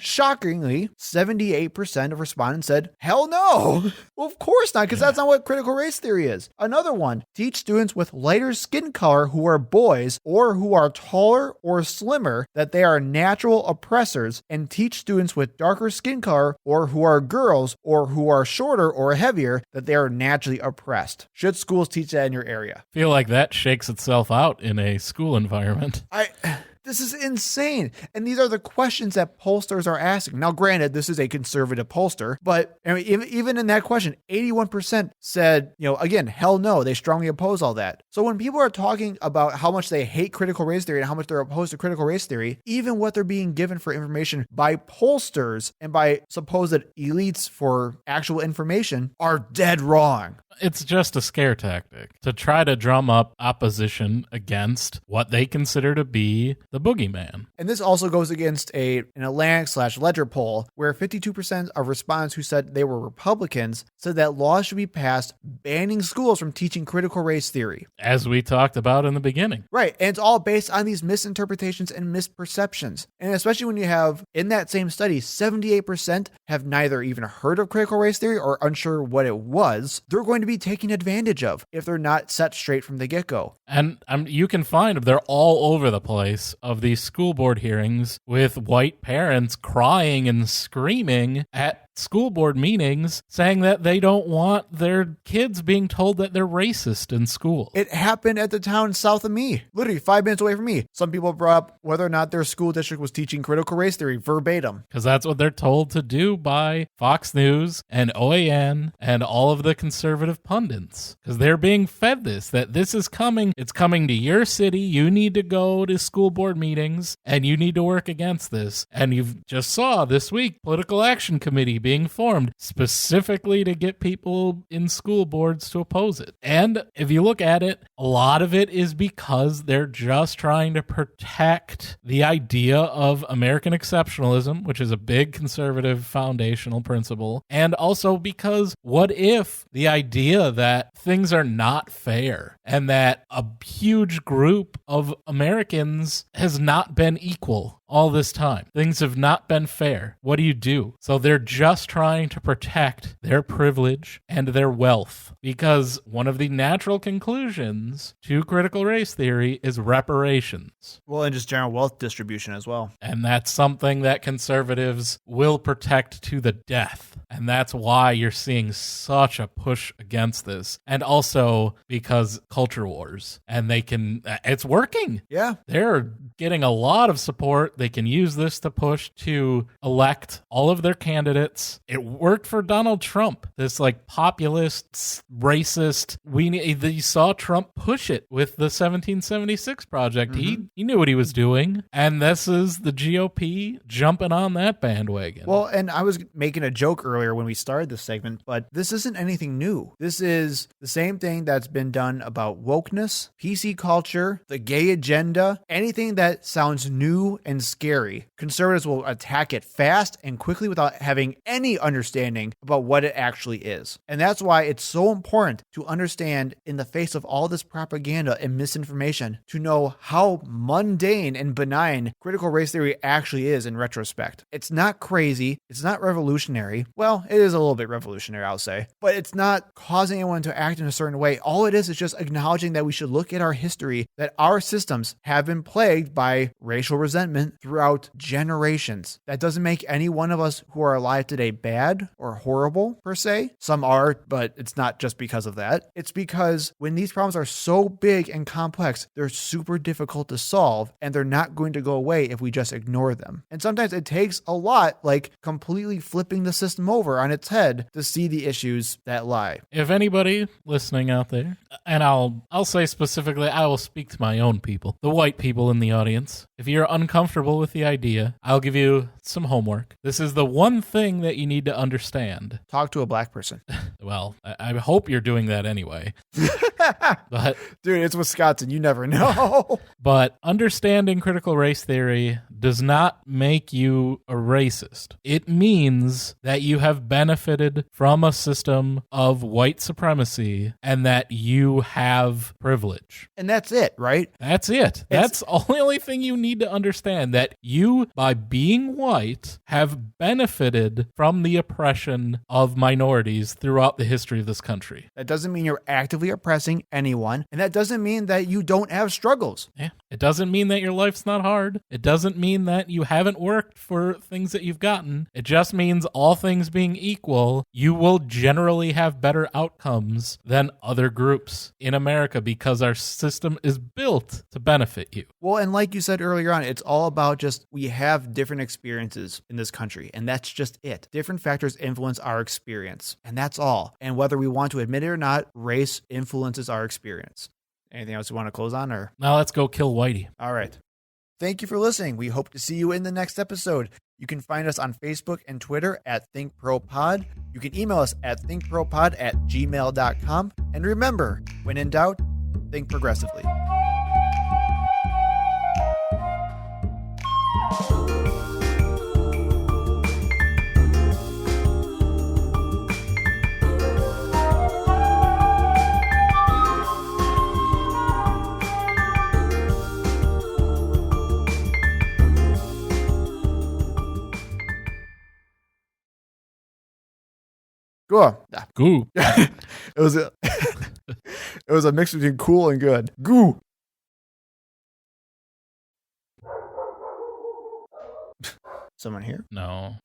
shockingly, 78% of respondents said, hell no. Well, of course not, because that's not what critical race theory is. Another one, teach students with lighter skin color who are boys or who are taller or slimmer that they are natural oppressors, and teach students with darker skin color or who are girls or who are shorter or heavier that they are naturally oppressed. Should schools teach that in your area? I feel like that shakes itself out in a school environment. This is insane. And these are the questions that pollsters are asking. Now, granted, this is a conservative pollster, but I mean, even in that question, 81% said, again, hell no, they strongly oppose all that. So when people are talking about how much they hate critical race theory and how much they're opposed to critical race theory, even what they're being given for information by pollsters and by supposed elites for actual information are dead wrong. It's just a scare tactic to try to drum up opposition against what they consider to be the boogeyman. And this also goes against an Atlantic/Ledger poll where 52% of respondents who said they were Republicans said that laws should be passed banning schools from teaching critical race theory. As we talked about in the beginning. Right. And it's all based on these misinterpretations and misperceptions. And especially when you have, in that same study, 78% have neither even heard of critical race theory or unsure what it was, they're going to be taken advantage of if they're not set straight from the get-go. And you can find they're all over the place of these school board hearings with white parents crying and screaming at school board meetings saying that they don't want their kids being told that they're racist in school. It happened at the town south of me, literally 5 minutes away from me. Some people brought up whether or not their school district was teaching critical race theory verbatim. Because that's what they're told to do by Fox News and OAN and all of the conservative pundits. Because they're being fed that this is coming. It's coming to your city. You need to go to school board meetings and you need to work against this. And you've just saw this week, Political Action Committee being formed specifically to get people in school boards to oppose it. And if you look at it, a lot of it is because they're just trying to protect the idea of American exceptionalism, which is a big conservative foundational principle. And also because what if the idea that things are not fair and that a huge group of Americans has not been equal all this time? Things have not been fair. What do? So they're just trying to protect their privilege and their wealth, because one of the natural conclusions to critical race theory is reparations. Well, and just general wealth distribution as well. And that's something that conservatives will protect to the death. And that's why you're seeing such a push against this. And also because culture wars. And it's working. Yeah. They're getting a lot of support. They can use this to push to elect all of their candidates. It worked for Donald Trump, this like populist, racist. You saw Trump push it with the 1776 project. He knew what he was doing. And this is the GOP jumping on that bandwagon. Well, and I was making a joke earlier when we started this segment, but this isn't anything new. This is the same thing that's been done about wokeness, PC culture, the gay agenda, anything that sounds new and scary. Conservatives will attack it fast and quickly without having any understanding about what it actually is. And that's why it's so important to understand, in the face of all this propaganda and misinformation, to know how mundane and benign critical race theory actually is in retrospect. It's not crazy. It's not revolutionary. Well, it is a little bit revolutionary, I'll say, but it's not causing anyone to act in a certain way. All it is just acknowledging that we should look at our history, that our systems have been plagued by racial resentment throughout generations. That doesn't make any one of us who are alive today bad or horrible, per se. Some are, but it's not just because of that. It's because when these problems are so big and complex, they're super difficult to solve, and they're not going to go away if we just ignore them. And sometimes it takes a lot, like completely flipping the system over on its head, to see the issues that lie. If anybody listening out there, and I'll say specifically, I will speak to my own people, the white people in the audience. If you're uncomfortable with the idea, I'll give you some homework. This is the one thing that you need to understand. Talk to a black person. Well, I hope you're doing that anyway. But dude, it's Wisconsin. You never know. But understanding critical race theory does not make you a racist. It means that you have benefited from a system of white supremacy and that you have privilege. And that's it, right? That's it. That's the only thing you need to understand, that you, by being white, have benefited from the oppression of minorities throughout the history of this country. That doesn't mean you're actively oppressing anyone, and that doesn't mean that you don't have struggles. Yeah. It doesn't mean that your life's not hard. It doesn't mean that you haven't worked for things that you've gotten. It just means, all things being equal, you will generally have better outcomes than other groups in America because our system is built to benefit you. Well, and like you said earlier on, it's all about just, we have different experiences in this country, and that's just it. Different factors influence our experience, and that's all. And whether we want to admit it or not, race influences our experience. Anything else you want to close on? Or now let's go kill Whitey. All right. Thank you for listening. We hope to see you in the next episode. You can find us on Facebook and Twitter at ThinkProPod. You can email us at thinkpropod@gmail.com. And remember, when in doubt, think progressively. Cool. Goo. It was a mix between cool and good. Goo. Someone here? No.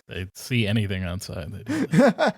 They see anything outside. They do that.